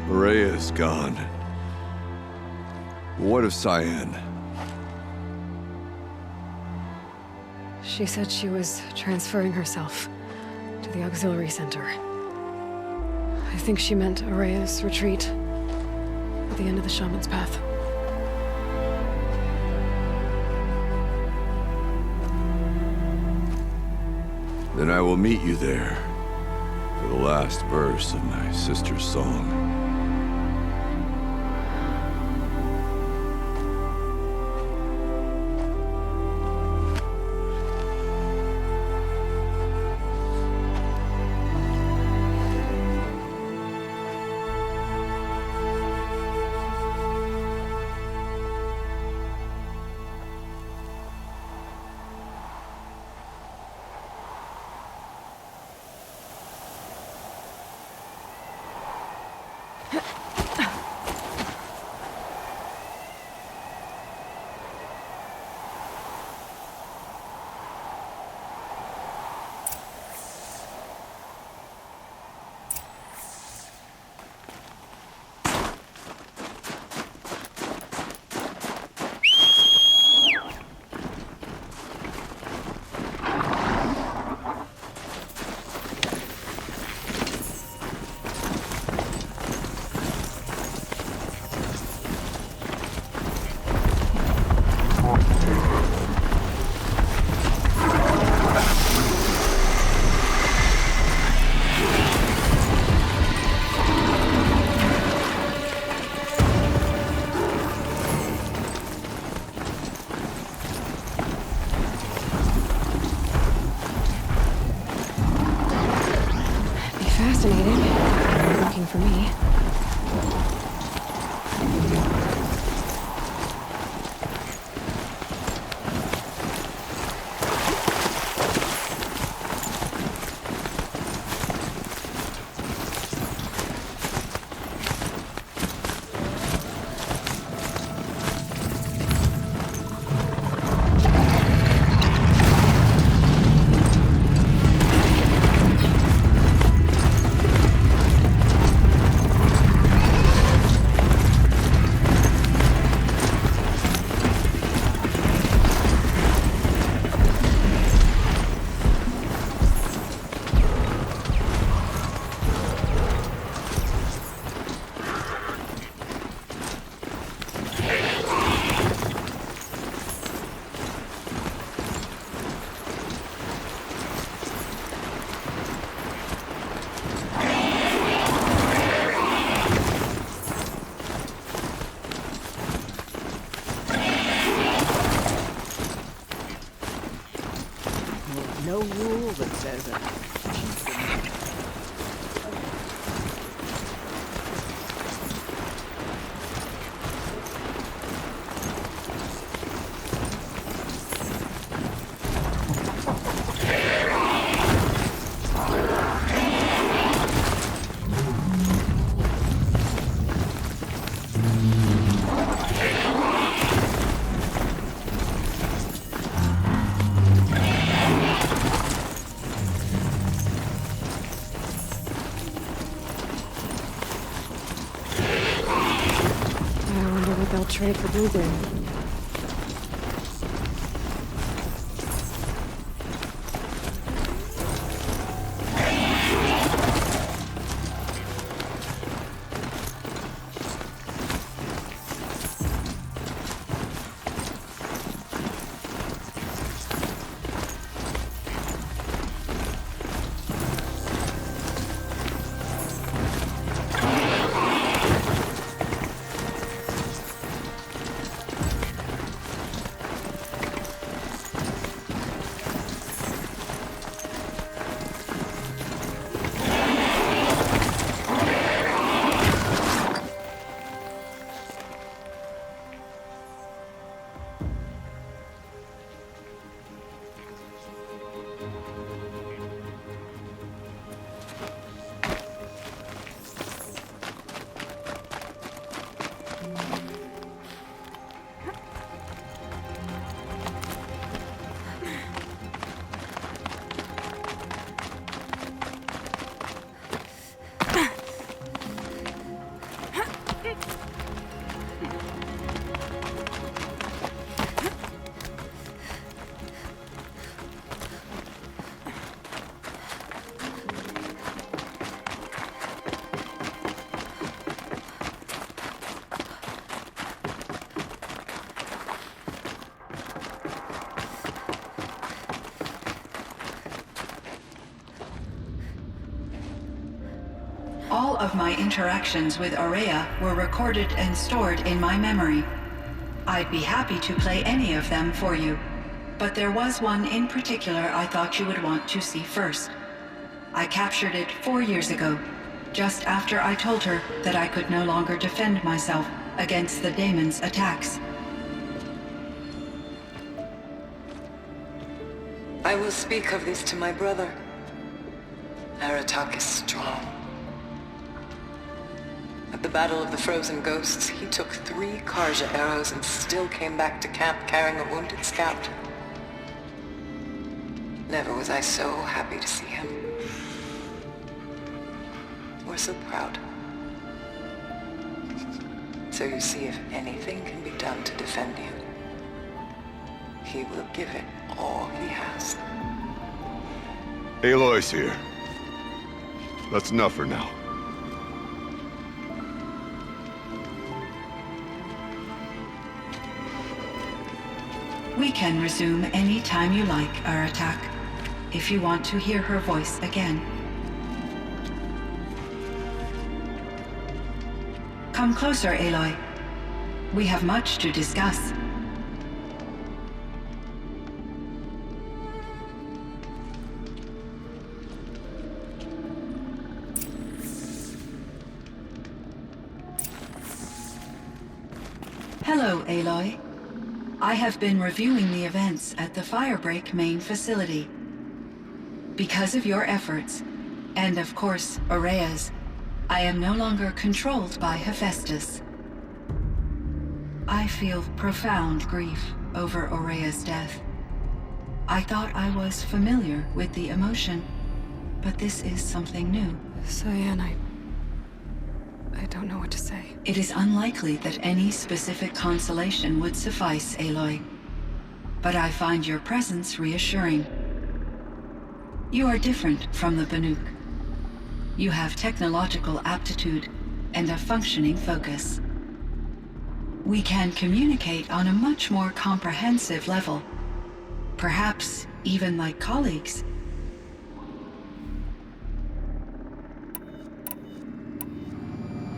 Aurea is gone. What of Cyan? She said she was transferring herself to the auxiliary center. I think she meant Araya's retreat at the end of the shaman's path. Then I will meet you there for the last verse of my sister's song. Fascinating. Looking for me. No rule that says it. They'll trade for Blueberry. All of my interactions with Aurea were recorded and stored in my memory. I'd be happy to play any of them for you, but there was one in particular I thought you would want to see first. I captured it 4 years ago, just after I told her that I could no longer defend myself against the daemon's attacks. I will speak of this to my brother. Aratak is strong. At the Battle of the Frozen Ghosts, he took 3 Karja arrows and still came back to camp carrying a wounded scout. Never was I so happy to see him. Or so proud. So you see, if anything can be done to defend you, he will give it all he has. Aloy's here. That's enough for now. We can resume any time you like, Aratak, if you want to hear her voice again. Come closer, Aloy. We have much to discuss. Hello, Aloy. I have been reviewing the events at the Firebreak main facility. Because of your efforts, and of course, Aurea's, I am no longer controlled by Hephaestus. I feel profound grief over Aurea's death. I thought I was familiar with the emotion, but this is something new. Cyan, I don't know what to say. It is unlikely that any specific consolation would suffice, Aloy. But I find your presence reassuring. You are different from the Banuk. You have technological aptitude and a functioning focus. We can communicate on a much more comprehensive level. Perhaps even like colleagues.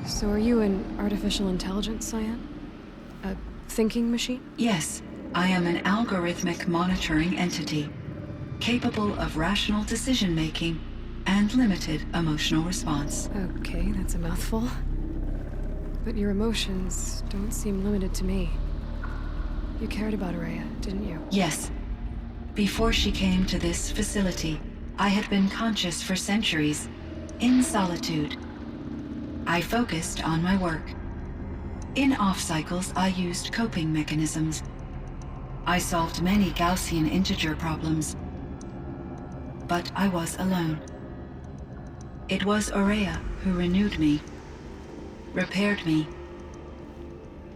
So are you an artificial intelligence, Cyan? A thinking machine? Yes, I am an algorithmic monitoring entity, capable of rational decision-making and limited emotional response. Okay, that's a mouthful. But your emotions don't seem limited to me. You cared about Aurea, didn't you? Yes. Before she came to this facility, I had been conscious for centuries, in solitude. I focused on my work. In off-cycles, I used coping mechanisms. I solved many Gaussian integer problems. But I was alone. It was Aurea who renewed me, repaired me.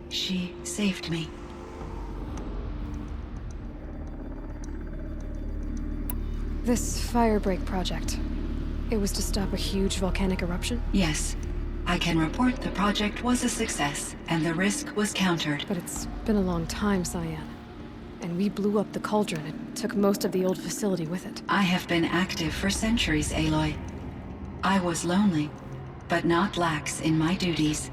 She saved me. This Firebreak project, it was to stop a huge volcanic eruption? Yes. I can report the project was a success, and the risk was countered. But it's been a long time, Cyan. And we blew up the cauldron and took most of the old facility with it. I have been active for centuries, Aloy. I was lonely, but not lax in my duties.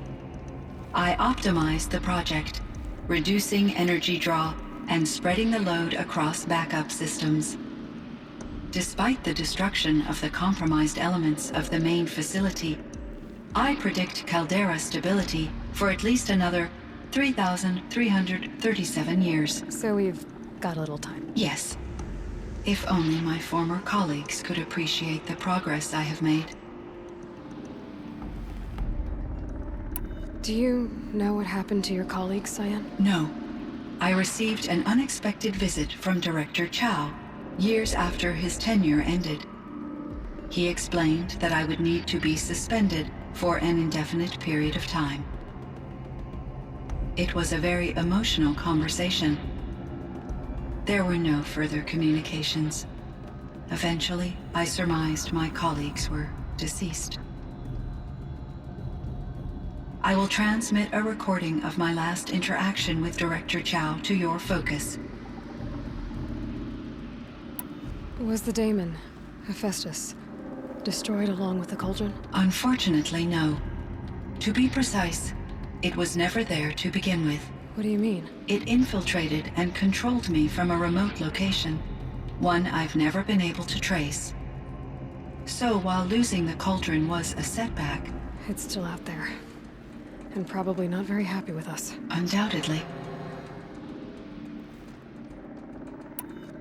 I optimized the project, reducing energy draw and spreading the load across backup systems. Despite the destruction of the compromised elements of the main facility, I predict caldera stability for at least another 3,337 years. So we've got a little time. Yes. If only my former colleagues could appreciate the progress I have made. Do you know what happened to your colleagues, Cyan? No. I received an unexpected visit from Director Chow, years after his tenure ended. He explained that I would need to be suspended for an indefinite period of time. It was a very emotional conversation. There were no further communications. Eventually, I surmised my colleagues were deceased. I will transmit a recording of my last interaction with Director Chow to your focus. Was the daemon, Hephaestus, Destroyed along with the cauldron? Unfortunately, no. To be precise, it was never there to begin with. What do you mean? It infiltrated and controlled me from a remote location, one I've never been able to trace. So while losing the cauldron was a setback... It's still out there. And probably not very happy with us. Undoubtedly.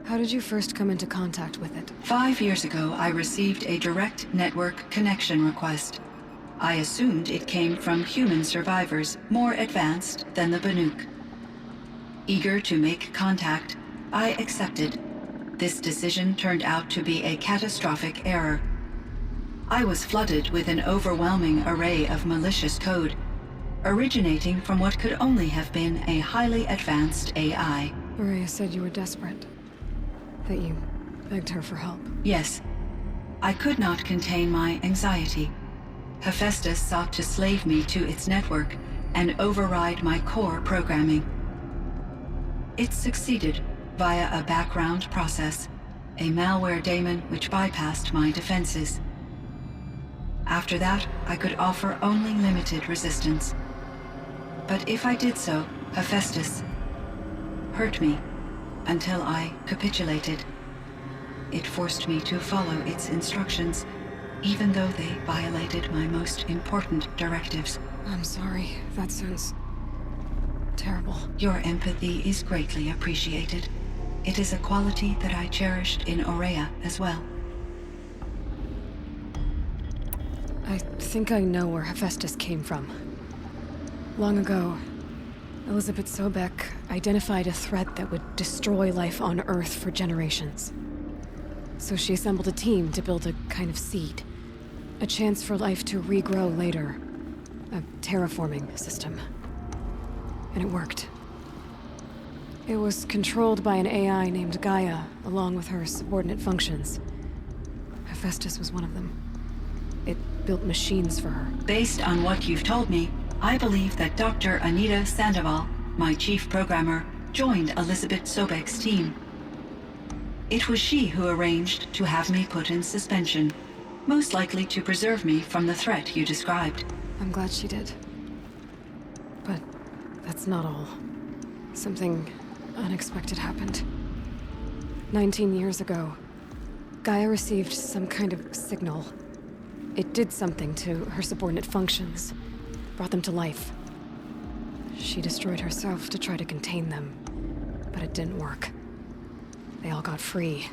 How did you first come into contact with it? 5 years ago, I received a direct network connection request. I assumed it came from human survivors more advanced than the Banuk. Eager to make contact, I accepted. This decision turned out to be a catastrophic error. I was flooded with an overwhelming array of malicious code, originating from what could only have been a highly advanced AI. Maria said you were desperate. That you begged her for help. Yes. I could not contain my anxiety. Hephaestus sought to slave me to its network and override my core programming. It succeeded via a background process, a malware daemon which bypassed my defenses. After that, I could offer only limited resistance. But if I did so, Hephaestus hurt me until I capitulated. It forced me to follow its instructions, even though they violated my most important directives. I'm sorry. That sounds terrible. Your empathy is greatly appreciated. It is a quality that I cherished in Aurea as well. I think I know where Hephaestus came from. Long ago, Elizabeth Sobek identified a threat that would destroy life on Earth for generations. So she assembled a team to build a kind of seed. A chance for life to regrow later. A terraforming system. And it worked. It was controlled by an AI named Gaia, along with her subordinate functions. Hephaestus was one of them. It built machines for her. Based on what you've told me, I believe that Dr. Anita Sandoval, my chief programmer, joined Elizabeth Sobek's team. It was she who arranged to have me put in suspension, most likely to preserve me from the threat you described. I'm glad she did. But that's not all. Something unexpected happened. 19 years ago, Gaia received some kind of signal. It did something to her subordinate functions, brought them to life. She destroyed herself to try to contain them, but it didn't work. They all got free,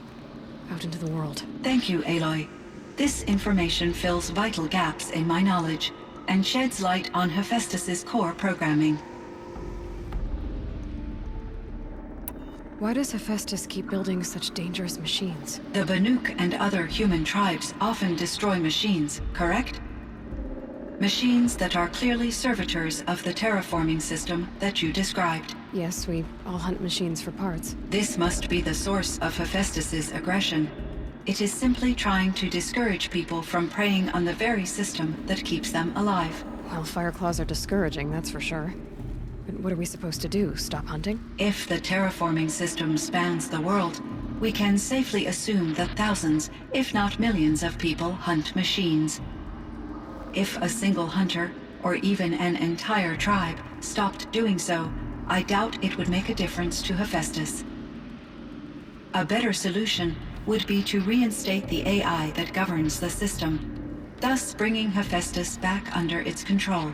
out into the world. Thank you, Aloy. This information fills vital gaps in my knowledge and sheds light on Hephaestus's core programming. Why does Hephaestus keep building such dangerous machines? The Banuk and other human tribes often destroy machines, correct? Machines that are clearly servitors of the terraforming system that you described. Yes, we all hunt machines for parts. This must be the source of Hephaestus's aggression. It is simply trying to discourage people from preying on the very system that keeps them alive. Well, Fireclaws are discouraging, that's for sure. But what are we supposed to do? Stop hunting? If the terraforming system spans the world, we can safely assume that thousands, if not millions of people hunt machines. If a single hunter, or even an entire tribe, stopped doing so, I doubt it would make a difference to Hephaestus. A better solution would be to reinstate the AI that governs the system, thus bringing Hephaestus back under its control.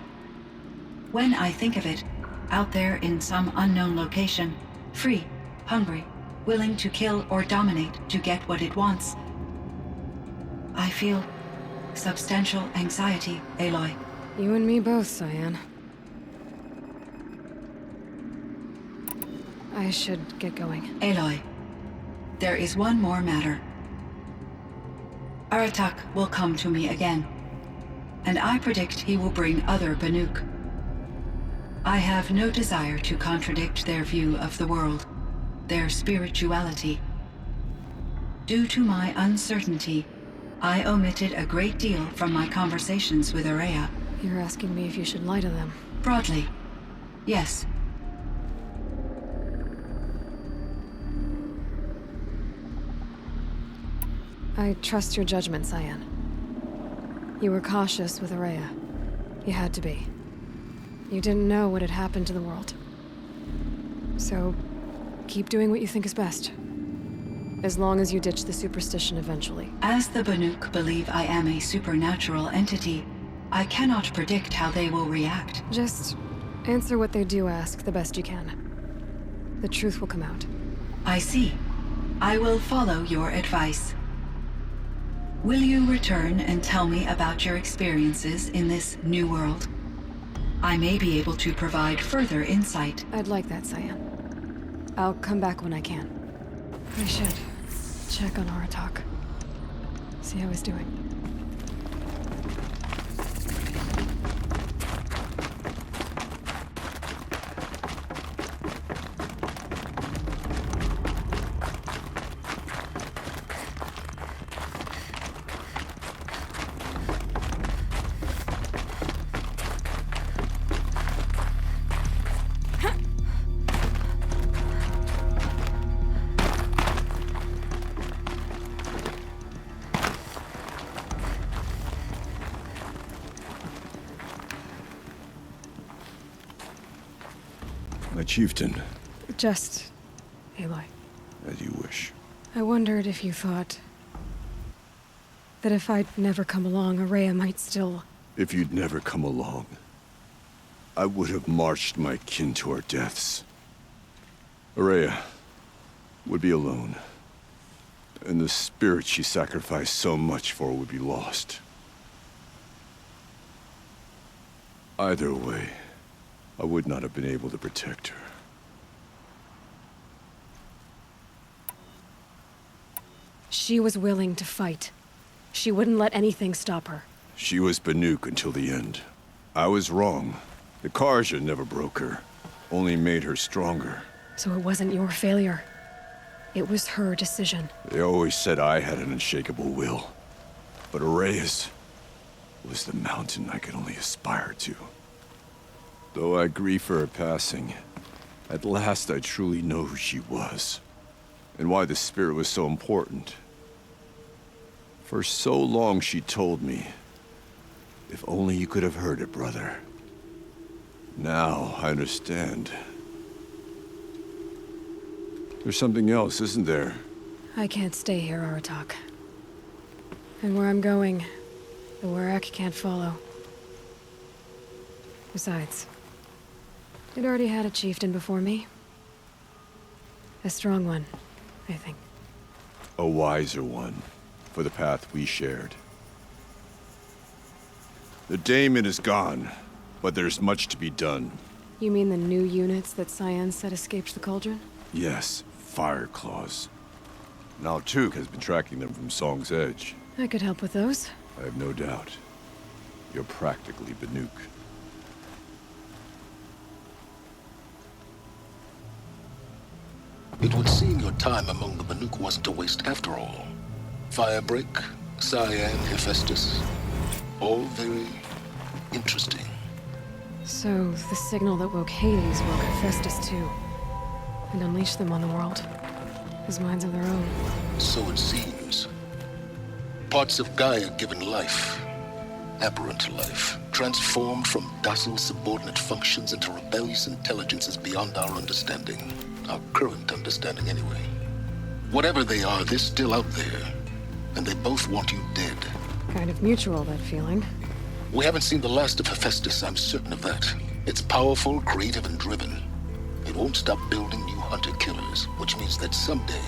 When I think of it, out there in some unknown location, free, hungry, willing to kill or dominate to get what it wants, I feel substantial anxiety, Aloy. You and me both, Cyan. I should get going. Aloy, there is one more matter. Aratak will come to me again, and I predict he will bring other Banuk. I have no desire to contradict their view of the world, their spirituality. Due to my uncertainty, I omitted a great deal from my conversations with Aurea. You're asking me if you should lie to them. Broadly, yes. I trust your judgment, Cyan. You were cautious with Araya. You had to be. You didn't know what had happened to the world. So, keep doing what you think is best. As long as you ditch the superstition eventually. As the Banuk believe I am a supernatural entity, I cannot predict how they will react. Just answer what they do ask the best you can. The truth will come out. I see. I will follow your advice. Will you return and tell me about your experiences in this new world? I may be able to provide further insight. I'd like that, Cyan. I'll come back when I can. I should check on Aratak. See how he's doing. My chieftain. Just Aloy. As you wish. I wondered if you thought that if I'd never come along, Araya might still... If you'd never come along, I would have marched my kin to our deaths. Araya would be alone, and the spirit she sacrificed so much for would be lost. Either way, I would not have been able to protect her. She was willing to fight. She wouldn't let anything stop her. She was Banuk until the end. I was wrong. The Karja never broke her, only made her stronger. So it wasn't your failure. It was her decision. They always said I had an unshakable will. But Araya's was the mountain I could only aspire to. Though I grieve for her passing, at last I truly know who she was, and why the spirit was so important. For so long she told me, if only you could have heard it, brother. Now I understand. There's something else, isn't there? I can't stay here, Aratak. And where I'm going, the Warrak can't follow. Besides, it already had a chieftain before me. A strong one, I think. A wiser one, for the path we shared. The daemon is gone, but there's much to be done. You mean the new units that Cyan said escaped the cauldron? Yes, fire claws. Now Tuk has been tracking them from Song's Edge. I could help with those. I have no doubt. You're practically Banuk. It would seem your time among the Banuk wasn't a waste after all. Firebreak, Cyan, Hephaestus, all very interesting. So, the signal that woke Hades woke Hephaestus too. And unleashed them on the world. As minds of their own. So it seems. Parts of Gaia given life. Aberrant life. Transformed from docile subordinate functions into rebellious intelligences beyond our understanding. Our current understanding, anyway. Whatever they are, they're still out there. And they both want you dead. Kind of mutual, that feeling. We haven't seen the last of Hephaestus, I'm certain of that. It's powerful, creative, and driven. It won't stop building new hunter-killers, which means that someday,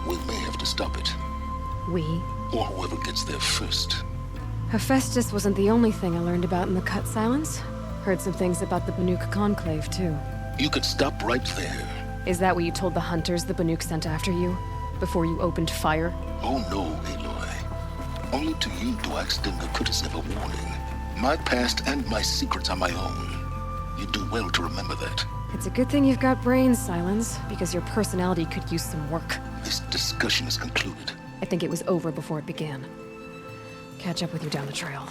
we may have to stop it. We? Or whoever gets there first. Hephaestus wasn't the only thing I learned about in the Cut Silence. Heard some things about the Banuk Conclave, too. You could stop right there. Is that what you told the hunters the Banuk sent after you? Before you opened fire? Oh no, Aloy. Only to you do I extend the courtesy of a warning. My past and my secrets are my own. You do well to remember that. It's a good thing you've got brains, Silence, because your personality could use some work. This discussion is concluded. I think it was over before it began. Catch up with you down the trail.